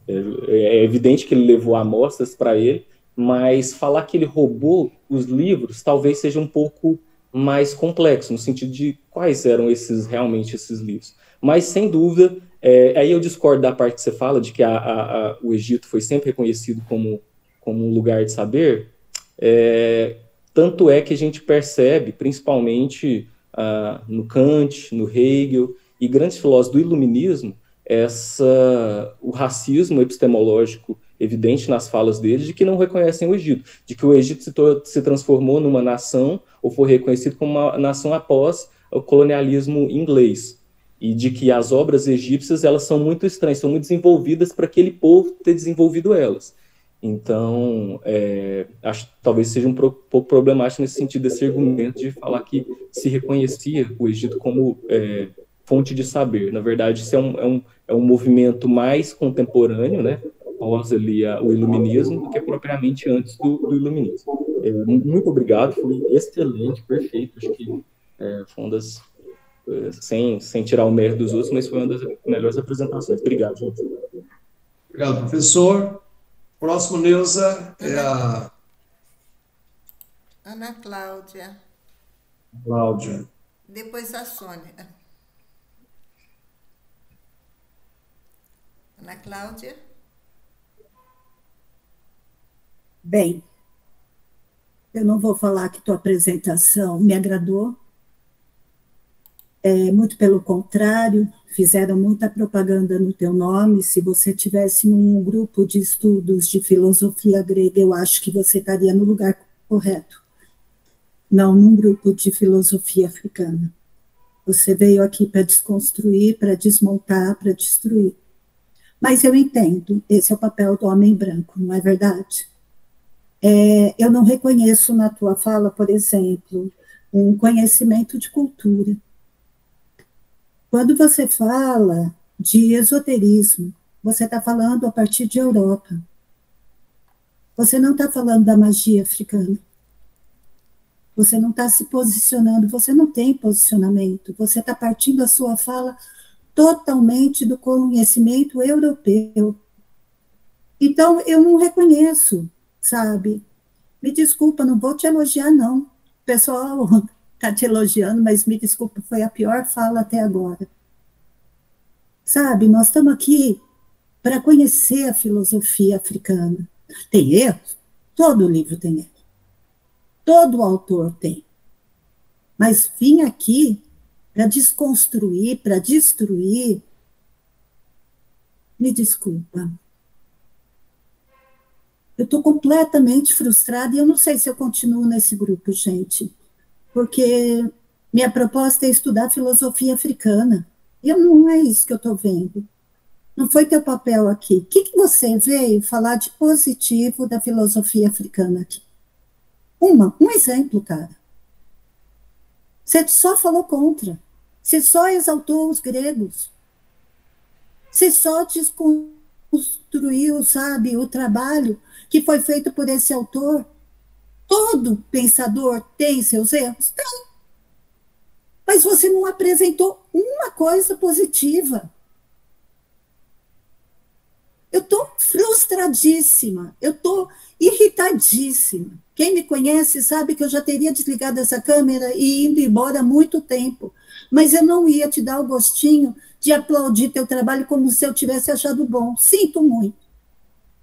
S5: É evidente que ele levou amostras para ele, mas falar que ele roubou os livros talvez seja um pouco mais complexo, no sentido de quais eram realmente esses livros. Mas, sem dúvida, aí eu discordo da parte que você fala, de que o Egito foi sempre reconhecido como um lugar de saber. Tanto é que a gente percebe, principalmente no Kant, no Hegel, e grandes filósofos do iluminismo, o racismo epistemológico evidente nas falas deles, de que não reconhecem o Egito, de que o Egito se transformou numa nação, ou foi reconhecido como uma nação após o colonialismo inglês, e de que as obras egípcias, elas são muito estranhas, são muito desenvolvidas para aquele povo ter desenvolvido elas. Então, acho que talvez seja um pouco problemático nesse sentido, esse argumento de falar que se reconhecia o Egito como fonte de saber. Na verdade, isso é um movimento mais contemporâneo, né, após ali o iluminismo, do que propriamente antes do iluminismo. Muito obrigado, foi excelente, perfeito. Acho que foi uma das, sem tirar o mérito dos outros, mas foi uma das melhores apresentações. Obrigado, gente.
S2: Obrigado, professor. Próximo, Neuza, é a
S1: Ana Cláudia.
S2: Cláudia.
S1: Depois a Sônia. Ana Cláudia.
S7: Bem, eu não vou falar que tua apresentação me agradou. Muito pelo contrário, fizeram muita propaganda no teu nome. Se você tivesse num grupo de estudos de filosofia grega, eu acho que você estaria no lugar correto. Não num grupo de filosofia africana. Você veio aqui para desconstruir, para desmontar, para destruir. Mas eu entendo, esse é o papel do homem branco, não é verdade? Eu não reconheço na tua fala, por exemplo, um conhecimento de cultura. Quando você fala de esoterismo, você está falando a partir de Europa. Você não está falando da magia africana. Você não está se posicionando, você não tem posicionamento. Você está partindo a sua fala totalmente do conhecimento europeu. Então, eu não reconheço, sabe? Me desculpa, não vou te elogiar, não. O pessoal está te elogiando, mas me desculpa, foi a pior fala até agora. Sabe, nós estamos aqui para conhecer a filosofia africana. Tem erros? Todo livro tem erro. Todo autor tem. Mas vim aqui para desconstruir, para destruir. Me desculpa. Eu estou completamente frustrada e eu não sei se eu continuo nesse grupo, gente. Porque minha proposta é estudar filosofia africana. E não é isso que eu estou vendo. Não foi teu papel aqui. O que você veio falar de positivo da filosofia africana aqui? Um exemplo, cara. Você só falou contra. Você só exaltou os gregos. Você só desconstruiu, sabe, o trabalho que foi feito por esse autor. Todo pensador tem seus erros? Tem. Mas você não apresentou uma coisa positiva. Eu estou frustradíssima, eu estou irritadíssima. Quem me conhece sabe que eu já teria desligado essa câmera e ido embora há muito tempo, mas eu não ia te dar o gostinho de aplaudir teu trabalho como se eu tivesse achado bom. Sinto muito.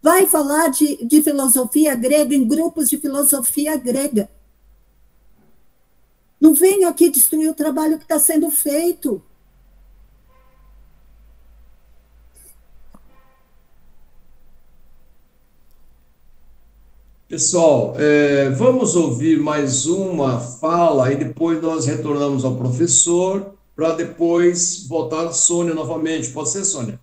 S7: Vai falar de filosofia grega em grupos de filosofia grega. Não venho aqui destruir o trabalho que está sendo feito.
S2: Pessoal, vamos ouvir mais uma fala e depois nós retornamos ao professor para depois voltar a Sônia novamente. Pode ser, Sônia?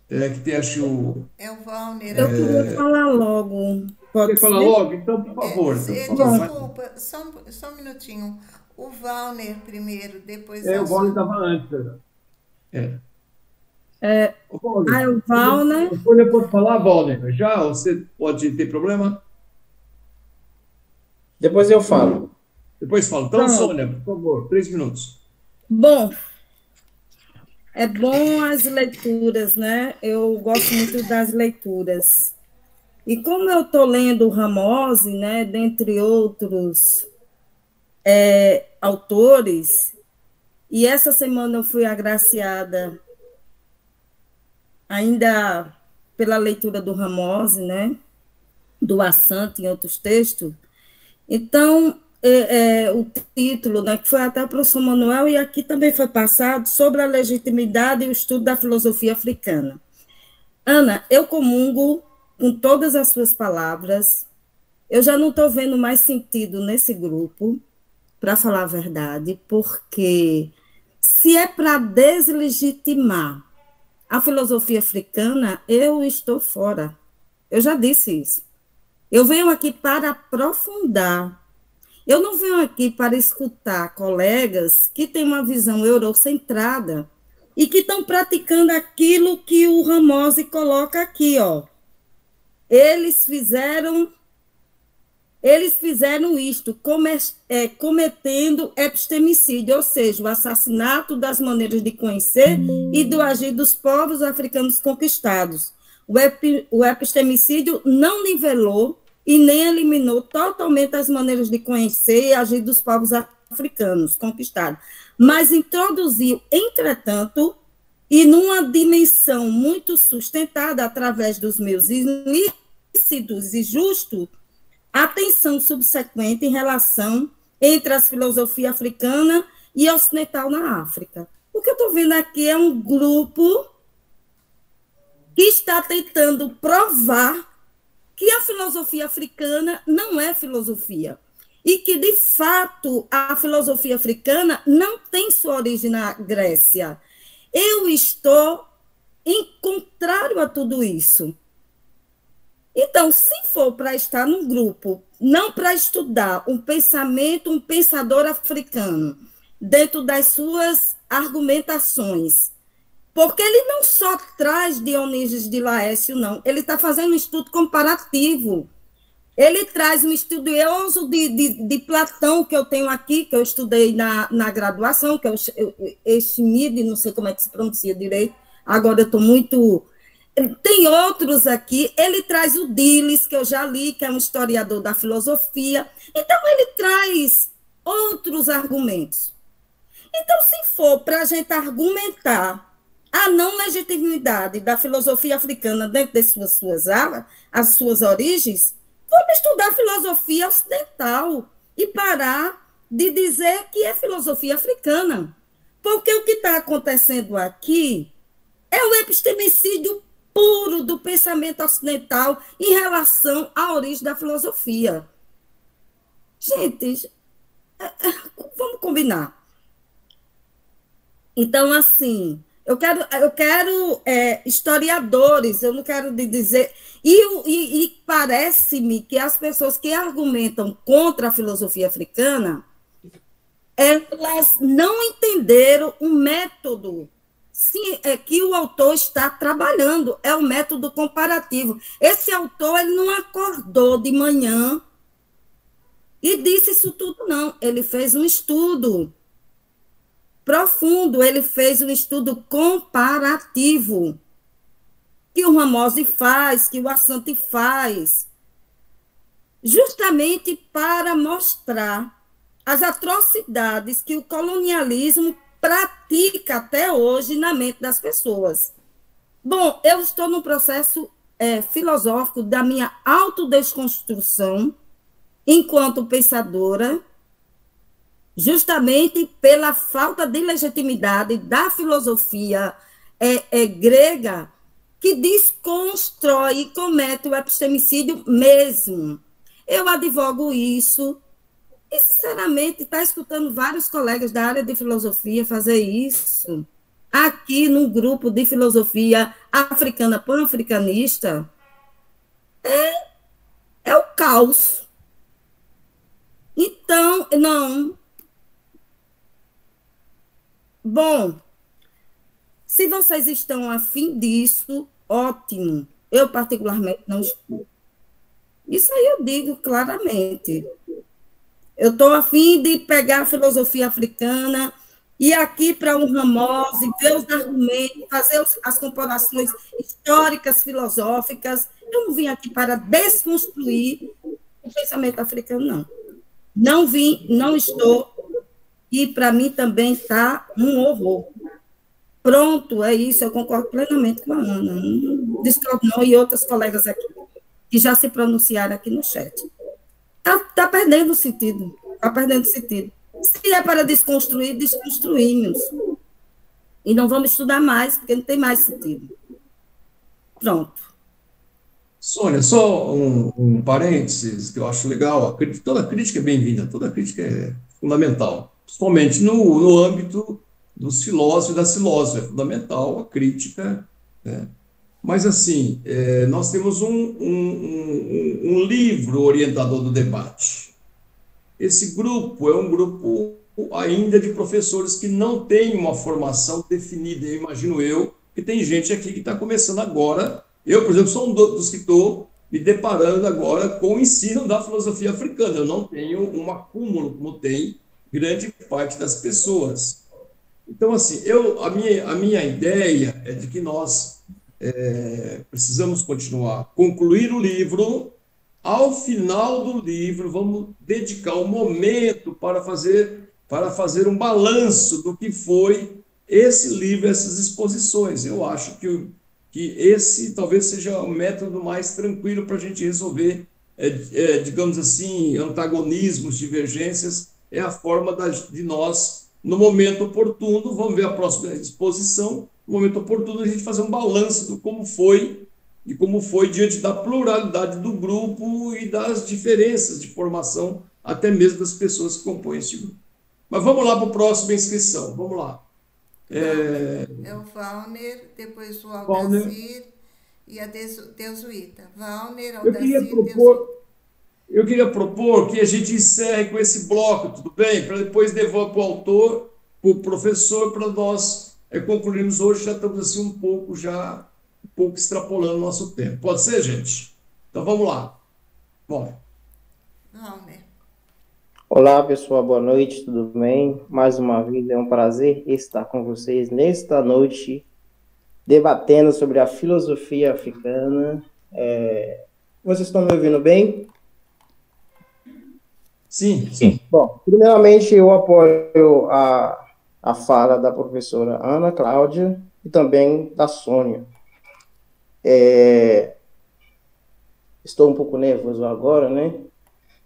S2: Que tem, acho que o...
S1: É o Valner.
S8: Eu queria falar logo. Pode
S2: Quer falar
S8: ser?
S2: logo? Então, por favor.
S1: Desculpa, só um minutinho. O Valner primeiro, depois a
S9: O Valner
S1: Sônia.
S9: estava antes.
S2: O Valner.
S8: O Valner.
S2: Você pode falar, Valner? Já? Você pode ter problema?
S4: Depois eu falo.
S2: Depois fala. Então,
S8: Pronto.
S2: Sônia, por favor, 3 minutos.
S8: Bom, é bom as leituras, né? Eu gosto muito das leituras. E como eu estou lendo o Ramose, né, dentre outros, autores, e essa semana eu fui agraciada ainda pela leitura do Ramose, né, do Assante, em outros textos. Então, o título, né, que foi até o professor Manuel, e aqui também foi passado, sobre a legitimidade e o estudo da filosofia africana. Ana, eu comungo com todas as suas palavras. Eu já não estou vendo mais sentido nesse grupo, para falar a verdade, porque se é para deslegitimar a filosofia africana, eu estou fora. Eu já disse isso. Eu venho aqui para aprofundar. Eu não venho aqui para escutar colegas que têm uma visão eurocentrada e que estão praticando aquilo que o Ramose coloca aqui, ó. Eles fizeram isto, cometendo epistemicídio, ou seja, o assassinato das maneiras de conhecer e do agir dos povos africanos conquistados. O epistemicídio não nivelou e nem eliminou totalmente as maneiras de conhecer e agir dos povos africanos conquistados, mas introduziu, entretanto, e numa dimensão muito sustentada através dos meios ilícitos e justos, a tensão subsequente em relação entre a filosofia africana e ocidental na África. O que eu estou vendo aqui é um grupo que está tentando provar que a filosofia africana não é filosofia e que, de fato, a filosofia africana não tem sua origem na Grécia. Eu estou em contrário a tudo isso. Então, se for para estar num grupo, não para estudar um pensamento, um pensador africano, dentro das suas argumentações, porque ele não só traz Dionísio de Laércio, não, ele está fazendo um estudo comparativo. Ele traz um estudioso de Platão, que eu tenho aqui, que eu estudei na graduação, que é o Schmid, não sei como é que se pronuncia direito, agora eu estou muito... Tem outros aqui, ele traz o Diles, que eu já li, que é um historiador da filosofia. Então, ele traz outros argumentos. Então, se for para a gente argumentar a não legitimidade da filosofia africana dentro das suas aulas, as suas origens, vamos estudar a filosofia ocidental e parar de dizer que é filosofia africana. Porque o que está acontecendo aqui é o epistemicídio puro do pensamento ocidental em relação à origem da filosofia. Gente, vamos combinar. Então, assim, eu quero historiadores, eu não quero dizer... E parece-me que as pessoas que argumentam contra a filosofia africana, elas não entenderam o método que o autor está trabalhando, é o método comparativo. Esse autor, ele não acordou de manhã e disse isso tudo, não. Ele fez um estudo profundo, ele fez um estudo comparativo, que o Ramose faz, que o Assante faz, justamente para mostrar as atrocidades que o colonialismo pratica até hoje na mente das pessoas. Bom, eu estou no processo filosófico da minha autodesconstrução enquanto pensadora, justamente pela falta de legitimidade da filosofia grega, que desconstrói e comete o epistemicídio mesmo. Eu advogo isso. E, sinceramente, está escutando vários colegas da área de filosofia fazer isso aqui num grupo de filosofia africana pan-africanista é o caos. Então, não. Bom, se vocês estão afim disso, ótimo. Eu, particularmente, não estou. Isso aí eu digo claramente. Eu estou afim de pegar a filosofia africana, ir aqui para um Ramose, ver os argumentos, fazer as comparações históricas, filosóficas. Eu não vim aqui para desconstruir o pensamento africano, não. Não vim, não estou. e para mim também está um horror. Pronto, é isso, eu concordo plenamente com a Ana. Discordo não, e outras colegas aqui, que já se pronunciaram aqui no chat. Está perdendo sentido, está perdendo sentido. Se é para desconstruir, desconstruímos. E não vamos estudar mais, porque não tem mais sentido. Pronto.
S2: Sônia, só um parênteses que eu acho legal. Toda crítica é bem-vinda, toda crítica é fundamental, principalmente no âmbito dos filósofos e das filósofas. É fundamental a crítica, né? Mas, assim, nós temos um livro orientador do debate. Esse grupo é um grupo ainda de professores que não tem uma formação definida. Eu imagino que tem gente aqui que está começando agora. Eu, por exemplo, sou um dos que estou me deparando agora com o ensino da filosofia africana. Eu não tenho um acúmulo como tem grande parte das pessoas. Então, assim, a minha ideia é de que nós precisamos continuar, concluir o livro. Ao final do livro, vamos dedicar um momento para fazer um balanço do que foi esse livro, essas exposições. Eu acho que esse talvez seja o método mais tranquilo para a gente resolver, digamos assim, antagonismos, divergências. É a forma de nós, no momento oportuno, vamos ver a próxima exposição, no momento oportuno a gente fazer um balanço do como foi diante da pluralidade do grupo e das diferenças de formação, até mesmo das pessoas que compõem esse grupo. Mas vamos lá para a próxima inscrição, vamos lá.
S1: É o Valner, depois o Aldacir e a Deusuíta. Valner, Aldacir,
S2: eu queria propor que a gente encerre com esse bloco, tudo bem? Para depois devolver para o autor, para o professor, para nós concluirmos hoje. Já estamos assim um pouco extrapolando o nosso tempo. Pode ser, gente? Então vamos lá. Bom.
S1: Valner.
S9: Olá, pessoal, boa noite, tudo bem? Mais uma vez é um prazer estar com vocês nesta noite, debatendo sobre a filosofia africana. Vocês estão me ouvindo bem?
S2: Sim.
S9: Bom, primeiramente eu apoio a fala da professora Ana Cláudia e também da Sônia. Estou um pouco nervoso agora, né?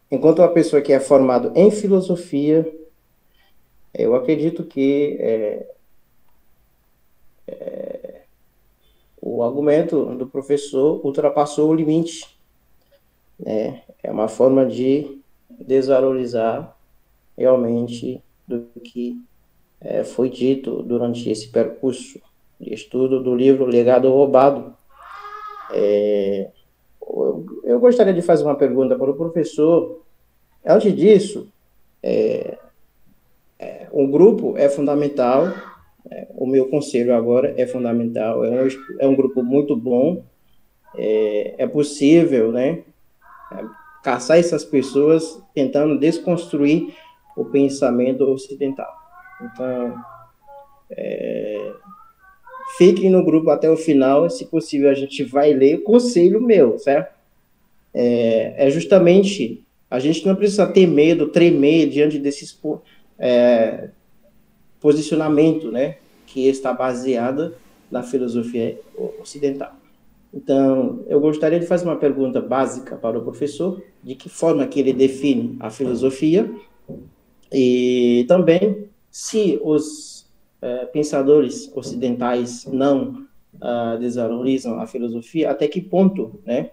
S9: Enquanto uma pessoa que é formada em filosofia, eu acredito que o argumento do professor ultrapassou o limite, né? É uma forma de desvalorizar realmente do que foi dito durante esse percurso de estudo do livro Legado Roubado. Eu gostaria de fazer uma pergunta para o professor. Antes disso, um grupo é fundamental, o meu conselho agora é fundamental, é um grupo muito bom, é possível, né, caçar essas pessoas tentando desconstruir o pensamento ocidental. Então, fiquem no grupo até o final, se possível a gente vai ler, conselho meu, certo? Justamente, a gente não precisa ter medo, tremer diante desses posicionamento, né, que está baseada na filosofia ocidental. Então, eu gostaria de fazer uma pergunta básica para o professor, de que forma que ele define a filosofia, e também se os pensadores ocidentais não desvalorizam a filosofia, até que ponto, né,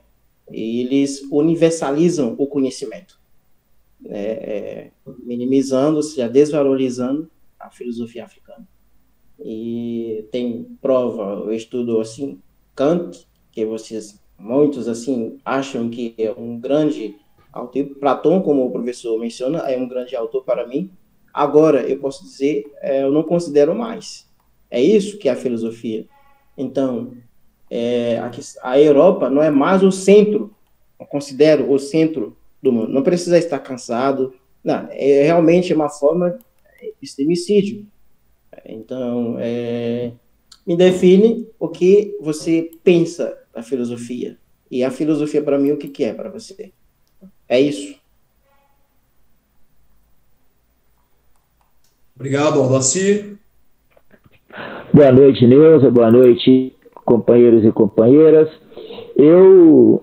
S9: eles universalizam o conhecimento, minimizando, ou seja, desvalorizando a filosofia africana. E tem prova, eu estudo assim, Kant, que muitos assim, acham que é um grande autor, Platão, como o professor menciona, é um grande autor para mim. Agora, eu posso dizer, eu não considero mais. É isso que é a filosofia. Então, a Europa não é mais o centro, eu considero o centro do mundo. Não precisa estar cansado, não, realmente uma forma de epistemicídio. Então, me define o que você pensa da filosofia. E a filosofia, para mim, o que é para você? É isso.
S2: Obrigado, Aldacir.
S6: Boa noite, Neuza. Boa noite, companheiros e companheiras. Eu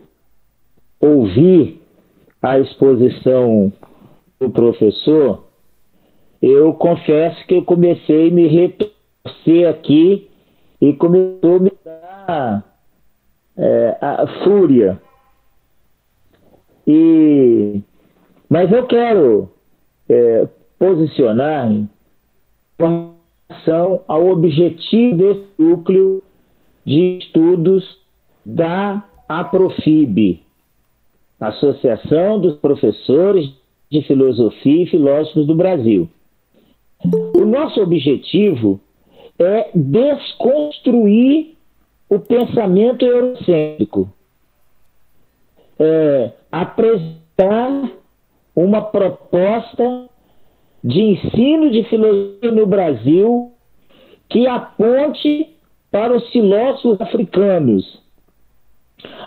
S6: ouvi a exposição do professor. Eu confesso que eu comecei a me retorcer aqui e começou a me dar a fúria. Mas eu quero posicionar em relação ao objetivo desse núcleo de estudos da APROFIB, Associação dos Professores de Filosofia e Filósofos do Brasil. O nosso objetivo é desconstruir o pensamento eurocêntrico, apresentar uma proposta de ensino de filosofia no Brasil que aponte para os filósofos africanos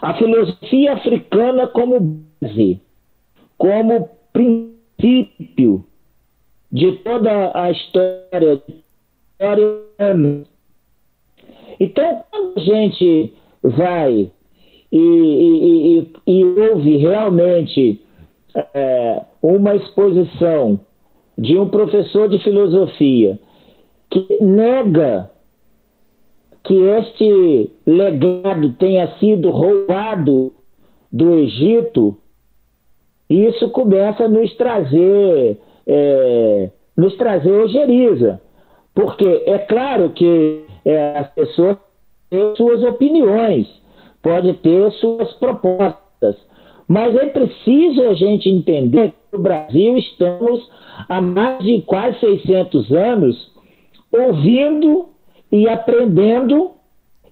S6: a filosofia africana como base, como princípio de toda a história humana. Então, quando a gente vai e ouve realmente uma exposição de um professor de filosofia que nega que este legado tenha sido roubado do Egito, isso começa a nos trazer ojeriza. Porque é claro que as pessoas têm suas opiniões, podem ter suas propostas, mas é preciso a gente entender que no Brasil estamos há mais de quase 600 anos ouvindo e aprendendo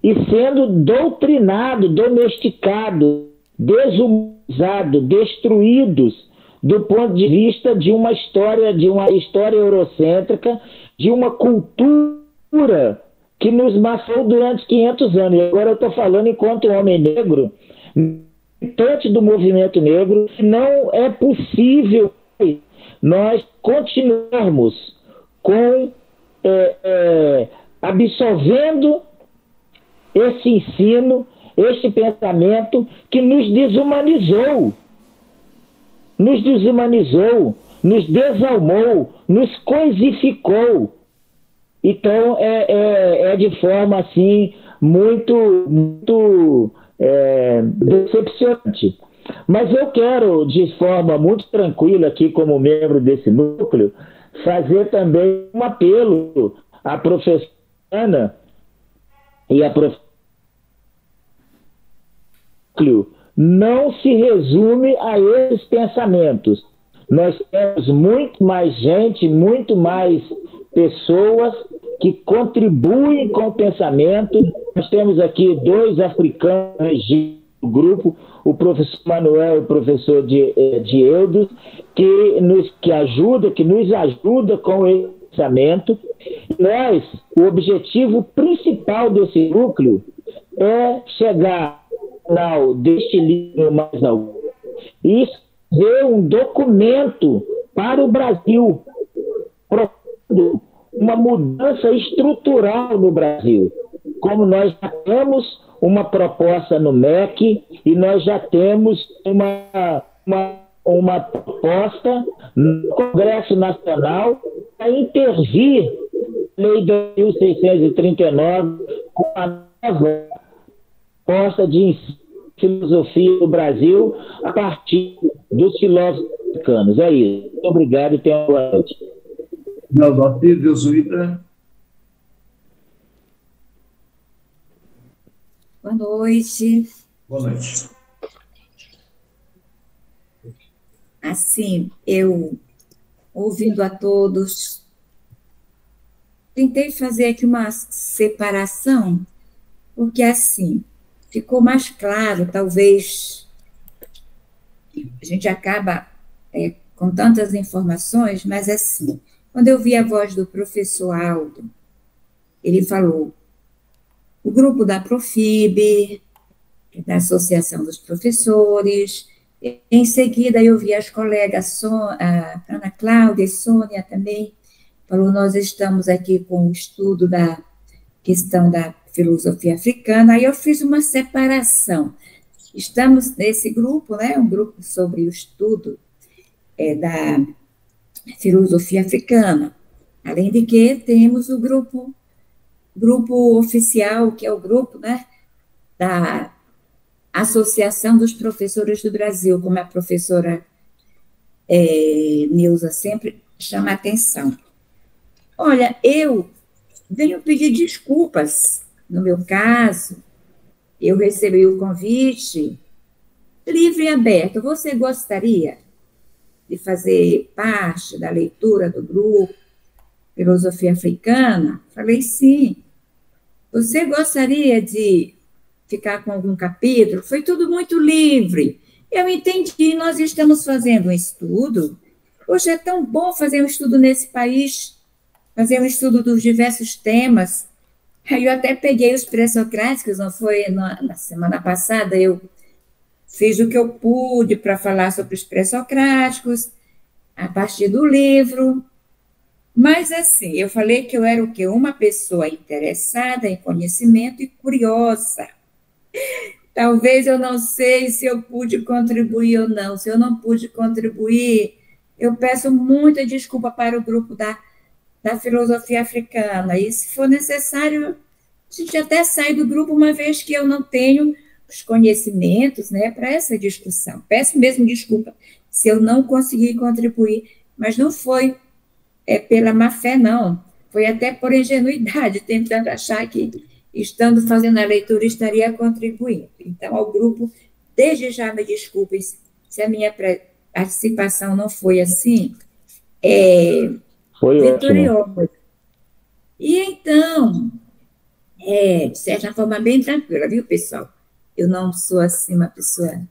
S6: e sendo doutrinado, domesticado, desumanizado, destruídos do ponto de vista de uma história eurocêntrica, de uma cultura que nos massou durante 500 anos. E agora eu estou falando enquanto homem negro, militante do movimento negro, que não é possível nós continuarmos com absolvendo esse ensino, esse pensamento que nos desumanizou, nos desalmou, nos coisificou. Então, é de forma, assim, muito decepcionante. Mas eu quero, de forma muito tranquila aqui, como membro desse núcleo, fazer também um apelo à professora Ana e à professora. Não se resume a esses pensamentos. Nós temos muito mais gente, muito mais pessoas que contribuem com o pensamento. Nós temos aqui 2 africanos do grupo, o professor Manuel e o professor Dieudo, que nos ajuda com esse pensamento. O objetivo principal desse núcleo é chegar ao final deste livro mais algum e fazer um documento para o Brasil, uma mudança estrutural no Brasil. Como nós já temos uma proposta no MEC e nós já temos uma proposta no Congresso Nacional para intervir na Lei 2.639 com a nova proposta de ensino de filosofia no Brasil a partir dos filósofos africanos. É isso. Muito obrigado e tenha uma boa noite.
S10: Boa noite.
S2: Boa noite.
S10: Assim, eu, ouvindo a todos, tentei fazer aqui uma separação, porque assim, ficou mais claro, talvez, a gente acaba com tantas informações, mas assim, quando eu vi a voz do professor Aldo, ele falou o grupo da APROFIB, da Associação dos Professores. Em seguida, eu vi as colegas a Ana Cláudia e Sônia também falou, nós estamos aqui com o estudo da questão da filosofia africana, aí eu fiz uma separação. Estamos nesse grupo, né, um grupo sobre o estudo da filosofia africana, além de que temos o grupo oficial, que é o grupo, né, da Associação dos Professores do Brasil, como a professora Neuza sempre chama a atenção. Olha, eu venho pedir desculpas, no meu caso, eu recebi o convite livre e aberto. Você gostaria de fazer parte da leitura do grupo Filosofia Africana? Falei, sim. Você gostaria de ficar com algum capítulo? Foi tudo muito livre. Eu entendi, nós estamos fazendo um estudo. Hoje é tão bom fazer um estudo nesse país, fazer um estudo dos diversos temas. Aí eu até peguei os pré-socráticos, não foi? Na semana passada eu fiz o que eu pude para falar sobre os pré-socráticos, a partir do livro. Mas, assim, eu falei que eu era o quê? Uma pessoa interessada em conhecimento e curiosa. Talvez eu não sei se eu pude contribuir ou não. Se eu não pude contribuir, eu peço muita desculpa para o grupo da filosofia africana. E, se for necessário, a gente até sai do grupo, uma vez que eu não tenho os conhecimentos, né, para essa discussão. Peço mesmo desculpa se eu não consegui contribuir, mas não foi pela má fé, não. Foi até por ingenuidade, tentando achar que, estando fazendo a leitura, estaria contribuindo. Então, ao grupo, desde já me desculpem se a minha participação não foi assim,
S6: foi
S10: vitoriosa. E então, de certa forma, bem tranquila, viu, pessoal? Eu não sou, assim, uma pessoa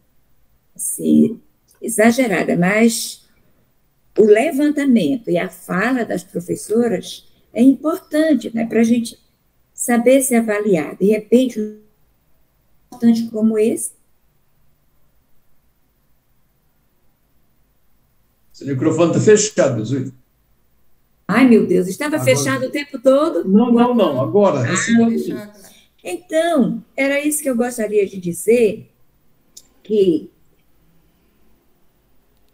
S10: assim, exagerada, mas o levantamento e a fala das professoras é importante, né, para a gente saber se avaliar. De repente, um importante como esse.
S2: Seu microfone está fechado, Zui.
S10: Ai, meu Deus, estava agora fechado o tempo todo?
S2: Não, agora.
S10: Então, era isso que eu gostaria de dizer, que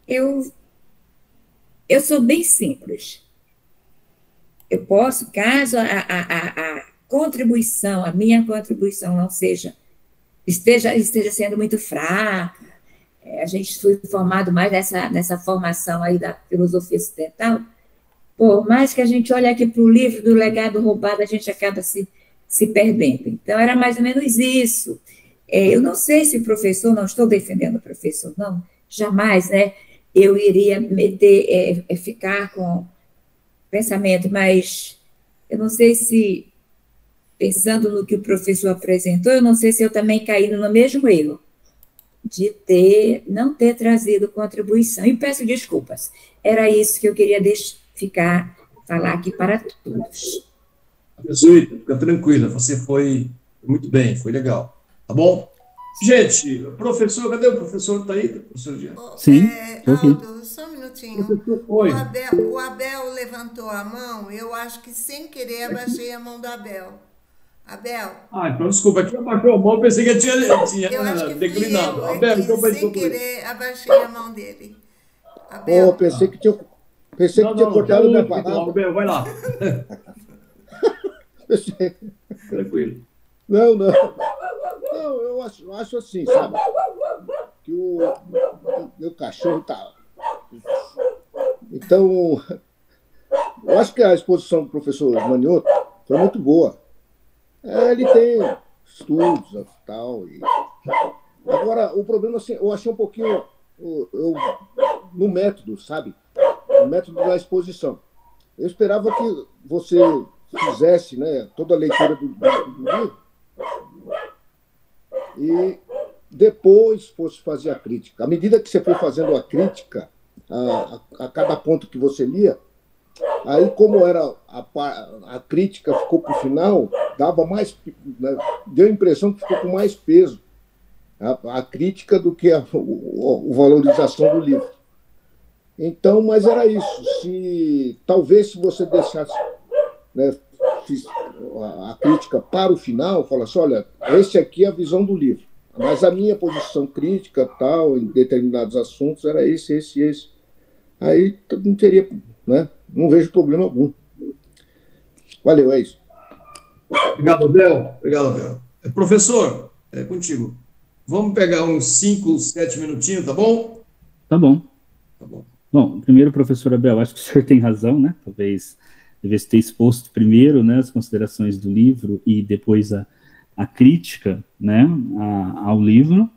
S10: eu sou bem simples. Eu posso, caso a contribuição, a minha contribuição não esteja sendo muito fraca, a gente foi formado mais nessa formação aí da filosofia ocidental, por mais que a gente olhe aqui para o livro do legado roubado, a gente acaba se perdendo. Então, era mais ou menos isso. Eu não sei se o professor, não estou defendendo o professor, não, jamais, né? Eu iria ficar com pensamento, mas eu não sei se, pensando no que o professor apresentou, eu não sei se eu também caí no mesmo erro de não ter trazido contribuição. E peço desculpas. Era isso que eu queria falar aqui para todos.
S2: Jesuíta, fica tranquila, você foi muito bem, foi legal. Tá bom? Gente, professor, cadê o professor? Está aí, professor Jean?
S3: Sim.
S1: Aldo, só um minutinho.
S2: Oi.
S1: O Abel levantou a mão, eu acho que sem querer abaixei a mão do Abel. Abel?
S2: Então desculpa, aqui abaixou a mão, eu pensei que eu tinha
S1: eu acho que
S2: declinado.
S1: Eu,
S2: Abel, então
S1: sem querer abaixei a mão dele. Abel?
S11: Pensei que tinha cortado minha palavra.
S2: Abel, vai lá. Tranquilo.
S11: Não, eu acho assim, sabe? Que o meu cachorro tá. Então, eu acho que a exposição do professor Manioto foi muito boa. Ele tem estudos e tal. Agora, o problema, assim, eu achei um pouquinho no método, sabe? No método da exposição. Eu esperava que você fizesse, né, toda a leitura do livro e depois fosse fazer a crítica. À medida que você foi fazendo a crítica a cada ponto que você lia, aí como era a crítica ficou para o final, dava mais, né, deu a impressão que ficou com mais peso a crítica do que a valorização do livro. Então, mas era isso. Talvez se você deixasse, né, a crítica para o final, falasse, olha, esse aqui é a visão do livro, mas a minha posição crítica, tal, em determinados assuntos, era esse. Aí não teria, né? Não vejo problema algum. Valeu, é isso.
S2: Obrigado, Abel. Obrigado, Abel. Professor, é contigo. Vamos pegar uns 5, 7 minutinhos, tá bom?
S3: Tá bom.
S2: Tá bom.
S3: Bom, primeiro, professor Abel, acho que o senhor tem razão, né? Talvez devesse ter exposto primeiro, né, as considerações do livro e depois a crítica, né, ao livro,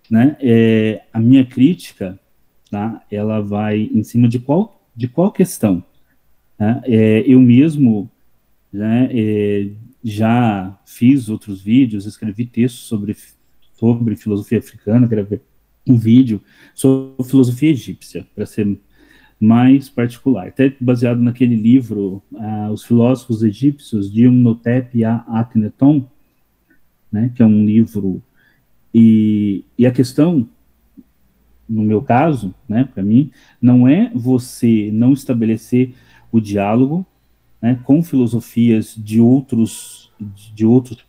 S3: né? A minha crítica, tá, ela vai em cima de qual questão, né? Eu mesmo, né, já fiz outros vídeos, escrevi textos sobre filosofia africana, gravei um vídeo sobre filosofia egípcia, para ser mais particular, até baseado naquele livro, Os Filósofos Egípcios, de Imhotep e Akhenaton, né, que é um livro, e a questão, no meu caso, né, para mim, não é você não estabelecer o diálogo, né, com filosofias de outros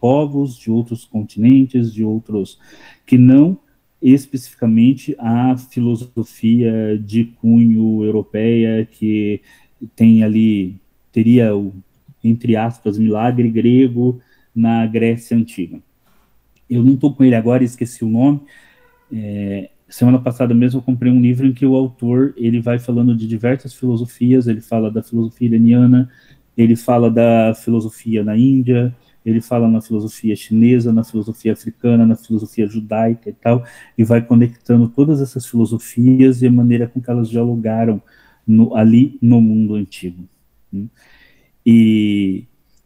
S3: povos, de outros continentes, de outros, que não especificamente a filosofia de cunho europeia, que tem ali, teria o, entre aspas, milagre grego na Grécia Antiga. Eu não estou com ele agora, esqueci o nome. Semana passada mesmo eu comprei um livro em que o autor, ele vai falando de diversas filosofias, ele fala da filosofia iraniana, ele fala da filosofia na Índia, ele fala na filosofia chinesa, na filosofia africana, na filosofia judaica e tal, e vai conectando todas essas filosofias e a maneira com que elas dialogaram ali no mundo antigo. Né? E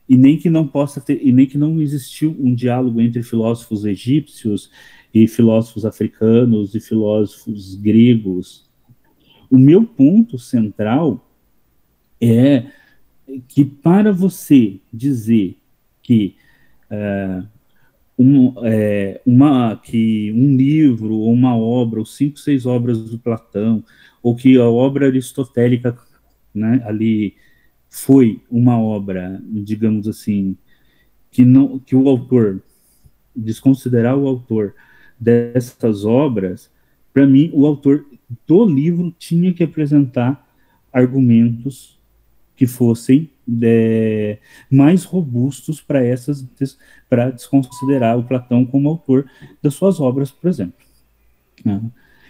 S3: nem que não possa ter, e nem que não existiu um diálogo entre filósofos egípcios e filósofos africanos e filósofos gregos. O meu ponto central é que para você dizer que que um livro, ou uma obra, ou 5, 6 obras do Platão, ou que a obra aristotélica, né, ali foi uma obra, digamos assim, que o autor, desconsiderar o autor dessas obras, para mim, o autor do livro tinha que apresentar argumentos que fossem mais robustos para desconsiderar o Platão como autor das suas obras, por exemplo. Né?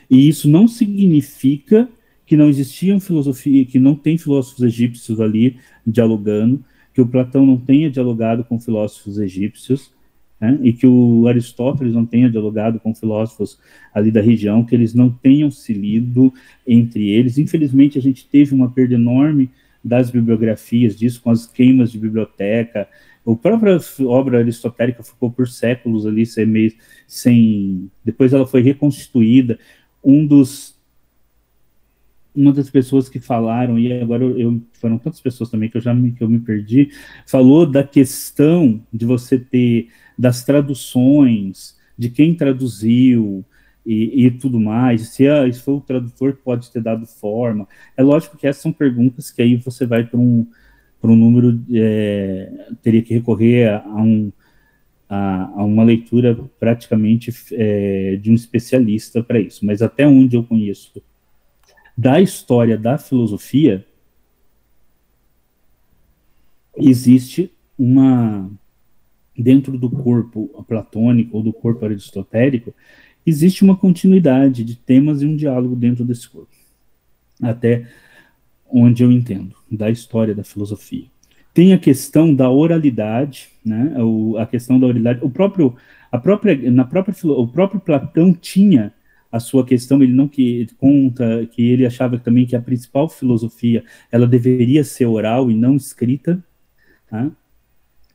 S3: E isso não significa que não existiam filosofia, que não tem filósofos egípcios ali dialogando, que o Platão não tenha dialogado com filósofos egípcios, né? E que o Aristóteles não tenha dialogado com filósofos ali da região, que eles não tenham se lido entre eles. Infelizmente, a gente teve uma perda enorme das bibliografias disso, com as queimas de biblioteca. A própria obra aristotélica ficou por séculos ali sem... Depois ela foi reconstituída. Uma das pessoas que falaram, e agora foram tantas pessoas também que eu me perdi, falou da questão de você ter, das traduções, de quem traduziu e tudo mais, se foi o tradutor que pode ter dado forma. É lógico que essas são perguntas que aí você vai para um número, teria que recorrer a uma leitura praticamente de um especialista para isso, mas até onde eu conheço da história da filosofia, existe dentro do corpo platônico ou do corpo aristotélico, existe uma continuidade de temas e um diálogo dentro desse corpo, até onde eu entendo, da história da filosofia. Tem a questão da oralidade, né, a questão da oralidade, o próprio Platão tinha a sua questão, ele não conta que ele achava também que a principal filosofia, ela deveria ser oral e não escrita, tá?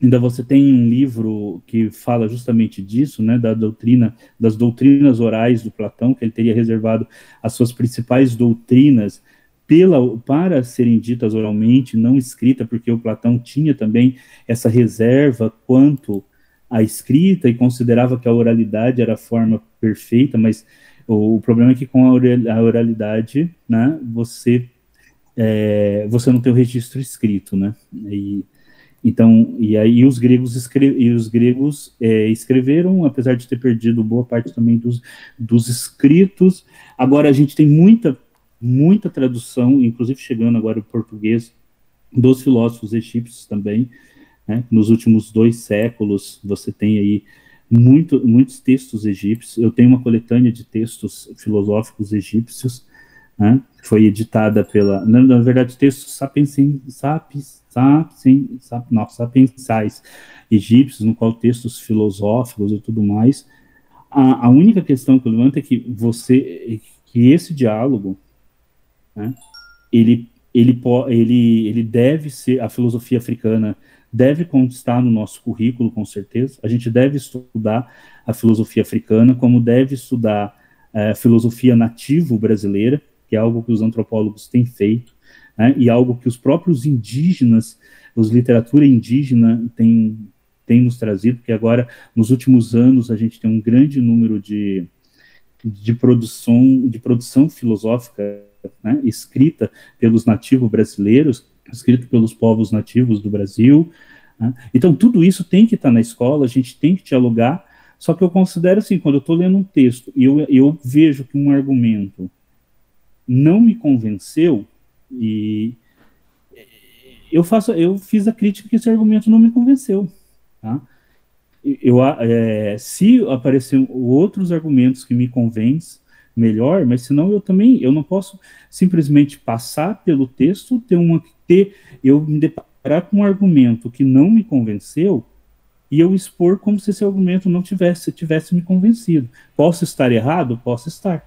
S3: Ainda você tem um livro que fala justamente disso, né, das doutrinas orais do Platão, que ele teria reservado as suas principais doutrinas para serem ditas oralmente, não escrita, porque o Platão tinha também essa reserva quanto à escrita e considerava que a oralidade era a forma perfeita, mas O problema é que com a oralidade, né, você não tem o registro escrito, né? E aí os gregos escreveram, apesar de ter perdido boa parte também dos escritos. Agora a gente tem muita tradução, inclusive chegando agora em português, dos filósofos egípcios também, né? Nos últimos 2 séculos você tem aí muitos textos egípcios. Eu tenho uma coletânea de textos filosóficos egípcios, né? Foi editada na verdade, textos sapiensais egípcios, no qual textos filosóficos e tudo mais. A única questão que eu levanto é que esse diálogo, né, ele deve ser, a filosofia africana deve constar no nosso currículo, com certeza. A gente deve estudar a filosofia africana, como deve estudar a filosofia nativo brasileira, que é algo que os antropólogos têm feito, né, e algo que os próprios indígenas, os literatura indígena têm nos trazido, porque agora, nos últimos anos, a gente tem um grande número de produção filosófica, né, escrita pelos nativos brasileiros, escrito pelos povos nativos do Brasil, né? Então tudo isso tem que estar na escola, a gente tem que dialogar. Só que eu considero assim, quando eu estou lendo um texto e eu vejo que um argumento não me convenceu, e eu fiz a crítica que esse argumento não me convenceu, tá? Se aparecerem outros argumentos que me convencem, melhor, mas senão eu não posso simplesmente passar pelo texto, eu me deparar com um argumento que não me convenceu e eu expor como se esse argumento não tivesse me convencido. Posso estar errado? Posso estar,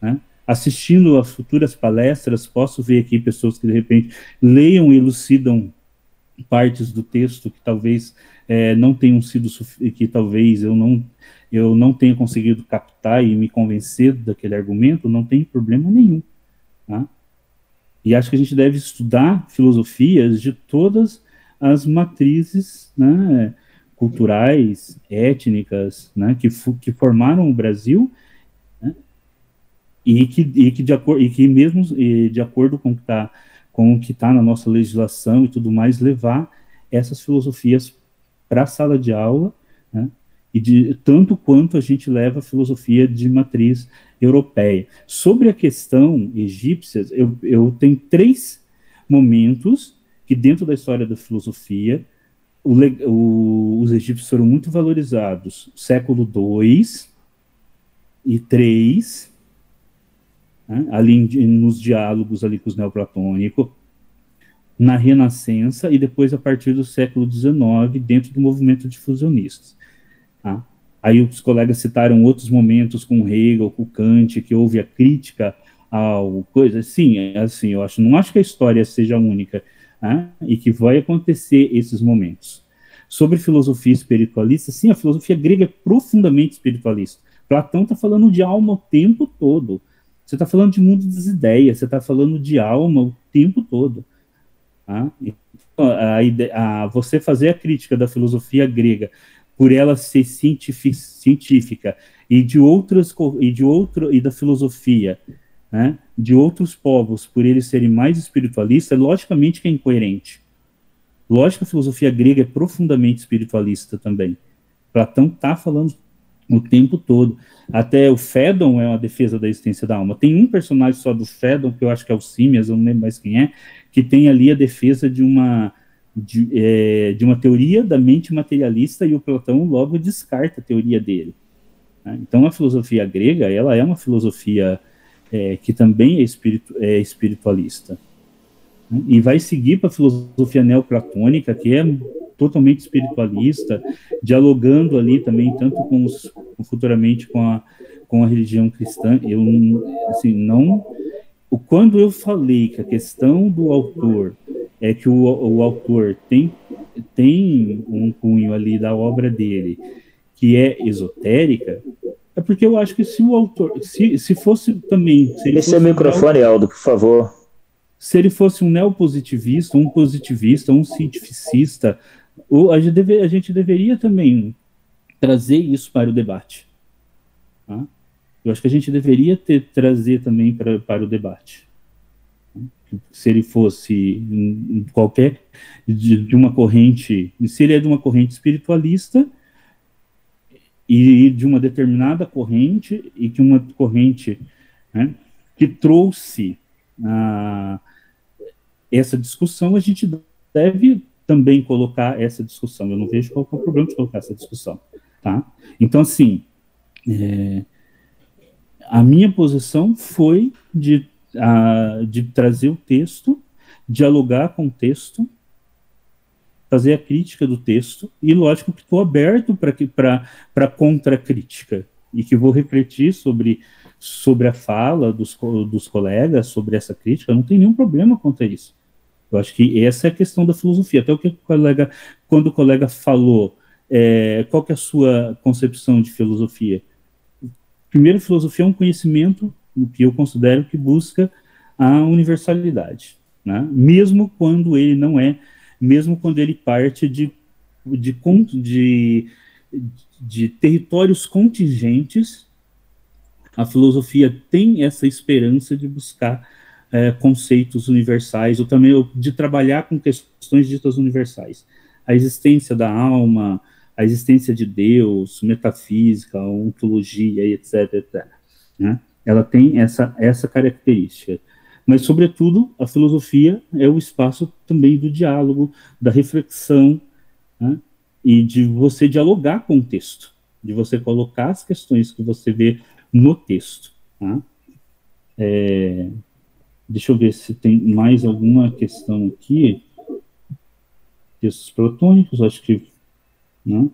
S3: né? Assistindo a futuras palestras, posso ver aqui pessoas que de repente leiam e elucidam partes do texto que talvez não tenham sido, que talvez eu não tenha conseguido captar e me convencer daquele argumento, não tem problema nenhum, tá? E acho que a gente deve estudar filosofias de todas as matrizes, né, culturais, étnicas, né, que formaram o Brasil, né, e que mesmo de acordo com o que está na nossa legislação e tudo mais, levar essas filosofias para a sala de aula, né, e tanto quanto a gente leva a filosofia de matriz europeia. Sobre a questão egípcia, eu tenho 3 momentos que dentro da história da filosofia os egípcios foram muito valorizados. Século II e III, né, ali nos diálogos ali com os neoplatônicos, na Renascença e depois a partir do século XIX, dentro do movimento difusionistas. Tá? Aí os colegas citaram outros momentos com Hegel, com Kant, que houve a crítica ao coisa. Sim, assim, eu não acho que a história seja única, tá? E que vai acontecer esses momentos. Sobre filosofia espiritualista, sim, a filosofia grega é profundamente espiritualista. Platão está falando de alma o tempo todo. Você está falando de mundo das ideias, você está falando de alma o tempo todo. Tá? Então, você fazer a crítica da filosofia grega por ela ser científica e da filosofia, né, de outros povos por eles serem mais espiritualistas, logicamente que é incoerente. Lógico que a filosofia grega é profundamente espiritualista também. Platão está falando o tempo todo. Até o Fédon é uma defesa da existência da alma. Tem um personagem só do Fédon, que eu acho que é o Símias, eu não lembro mais quem é, que tem ali a defesa de uma teoria da mente materialista, e o Platão logo descarta a teoria dele. Né? Então a filosofia grega, ela é uma filosofia que também é espiritualista, né? E vai seguir para a filosofia neoplatônica, que é totalmente espiritualista, dialogando ali também tanto futuramente com a religião cristã. Quando eu falei que a questão do autor é que o autor tem um cunho ali da obra dele que é esotérica, é porque eu acho que se o autor, se fosse também...
S6: Esse é o microfone, Aldo, por favor.
S3: Se ele fosse um neopositivista, um positivista, um cientificista, a gente deveria também trazer isso para o debate. Tá? eu acho que a gente deveria trazer também para o debate. Se ele fosse em qualquer, de uma corrente, se ele é de uma corrente espiritualista, e de uma determinada corrente, e que uma corrente, né, que trouxe essa discussão, a gente deve também colocar essa discussão. Eu não vejo qual é o problema de colocar essa discussão, tá? Então, assim, a minha posição foi de trazer o texto, dialogar com o texto, fazer a crítica do texto, e lógico que estou aberto para contra-crítica, e que vou refletir sobre a fala dos colegas, sobre essa crítica, não tem nenhum problema quanto a isso. Eu acho que essa é a questão da filosofia. Até quando o colega falou, qual que é a sua concepção de filosofia? Primeiro, filosofia é um conhecimento que eu considero que busca a universalidade, né? Mesmo quando ele não é, mesmo quando ele parte de territórios contingentes, a filosofia tem essa esperança de buscar conceitos universais, ou também de trabalhar com questões ditas universais. A existência da alma, a existência de Deus, metafísica, ontologia, etc., etc., né? Ela tem essa característica. Mas, sobretudo, a filosofia é o espaço também do diálogo, da reflexão, né? E de você dialogar com o texto, de você colocar as questões que você vê no texto, tá? Deixa eu ver se tem mais alguma questão aqui. Textos platônicos, acho que... né?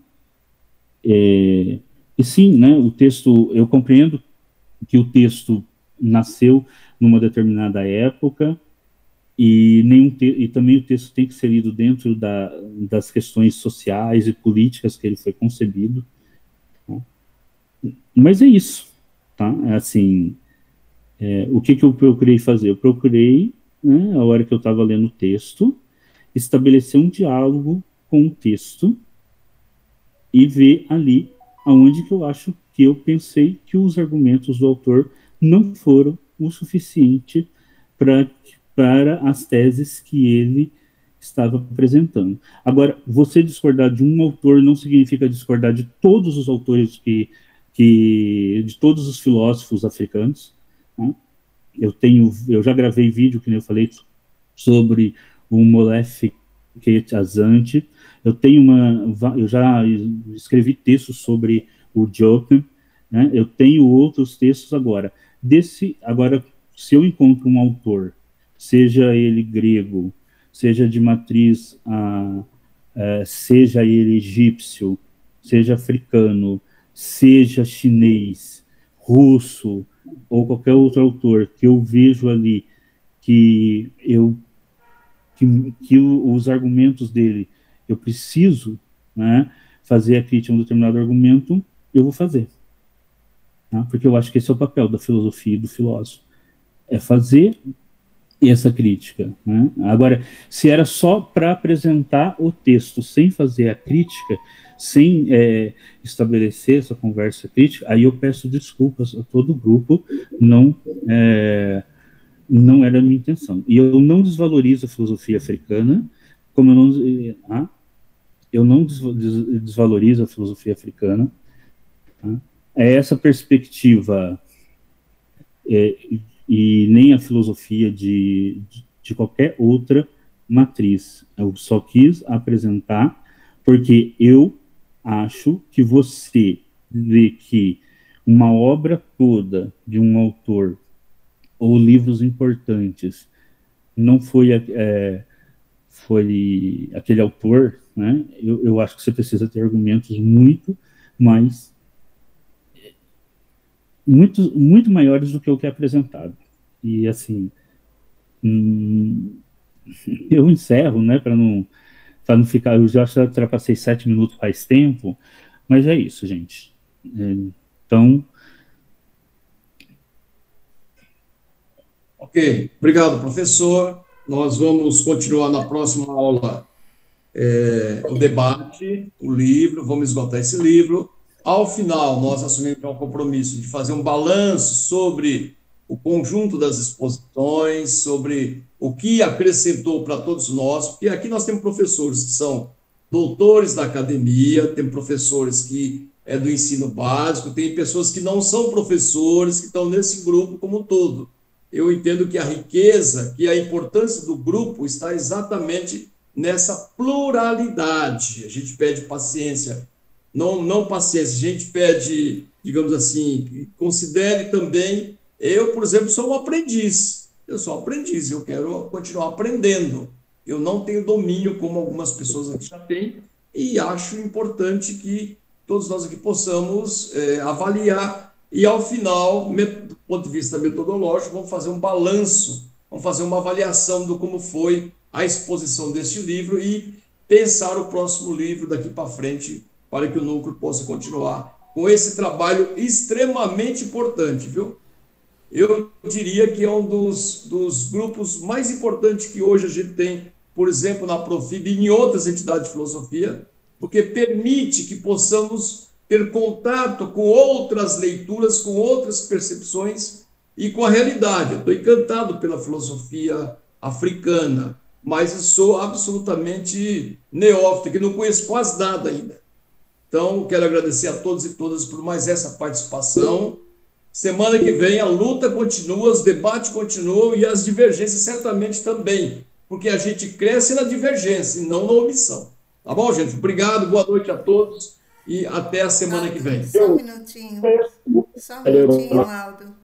S3: E sim, né, o texto, eu compreendo que o texto nasceu numa determinada época, e também o texto tem que ser lido dentro das questões sociais e políticas que ele foi concebido, tá? Mas é isso, tá? Assim, o que eu procurei fazer? Eu procurei, né, a hora que eu estava lendo o texto, estabelecer um diálogo com o texto e ver ali aonde que eu pensei que os argumentos do autor não foram o suficiente para as teses que ele estava apresentando. Agora, você discordar de um autor não significa discordar de todos os autores de todos os filósofos africanos, né? Eu já gravei vídeo, que nem eu falei, sobre o Molefe Azanti. Eu já escrevi textos sobre o Jochen, né? Eu tenho outros textos agora. Agora, se eu encontro um autor, seja ele grego, seja de matriz, seja ele egípcio, seja africano, seja chinês, russo, ou qualquer outro autor, que eu vejo ali que os argumentos dele, eu preciso, né, fazer a crítica a um determinado argumento, eu vou fazer. Tá? Porque eu acho que esse é o papel da filosofia e do filósofo, é fazer essa crítica, né? Agora, se era só para apresentar o texto, sem fazer a crítica, sem estabelecer essa conversa crítica, aí eu peço desculpas a todo o grupo, não era a minha intenção. E eu não desvalorizo a filosofia africana, como eu não desvalorizo a filosofia africana, tá? Essa perspectiva, e nem a filosofia de qualquer outra matriz. Eu só quis apresentar, porque eu acho que você vê que uma obra toda de um autor, ou livros importantes, não foi aquele autor, né? Eu acho que você precisa ter argumentos muito maiores do que o que é apresentado. E, assim, eu encerro, né, para não ficar... Eu já ultrapassei 7 minutos faz tempo, mas é isso, gente. Então...
S2: Ok, obrigado, professor. Nós vamos continuar na próxima aula o debate, o livro, vamos esgotar esse livro. ao final, nós assumimos um compromisso de fazer um balanço sobre o conjunto das exposições, sobre o que acrescentou para todos nós, porque aqui nós temos professores que são doutores da academia, tem professores que é do ensino básico, tem pessoas que não são professores, que estão nesse grupo como um todo. Eu entendo que a riqueza, que a importância do grupo está exatamente nessa pluralidade. A gente pede paciência, não paciência, a gente pede, digamos assim, considere também, eu, por exemplo, sou um aprendiz, eu quero continuar aprendendo, eu não tenho domínio como algumas pessoas aqui já têm, e acho importante que todos nós aqui possamos avaliar, e ao final, do ponto de vista metodológico, vamos fazer um balanço, vamos fazer uma avaliação do como foi a exposição deste livro e pensar o próximo livro daqui para frente, para que o Núcleo possa continuar com esse trabalho extremamente importante, viu? Eu diria que é um dos grupos mais importantes que hoje a gente tem, por exemplo, na Profib e em outras entidades de filosofia, porque permite que possamos ter contato com outras leituras, com outras percepções e com a realidade. Eu estou encantado pela filosofia africana, mas eu sou absolutamente neófito, que não conheço quase nada ainda. Então, quero agradecer a todos e todas por mais essa participação. Semana que vem a luta continua, os debates continuam e as divergências certamente também, porque a gente cresce na divergência e não na omissão. Tá bom, gente? Obrigado, boa noite a todos e até a semana que vem.
S1: Só um minutinho, Aldo.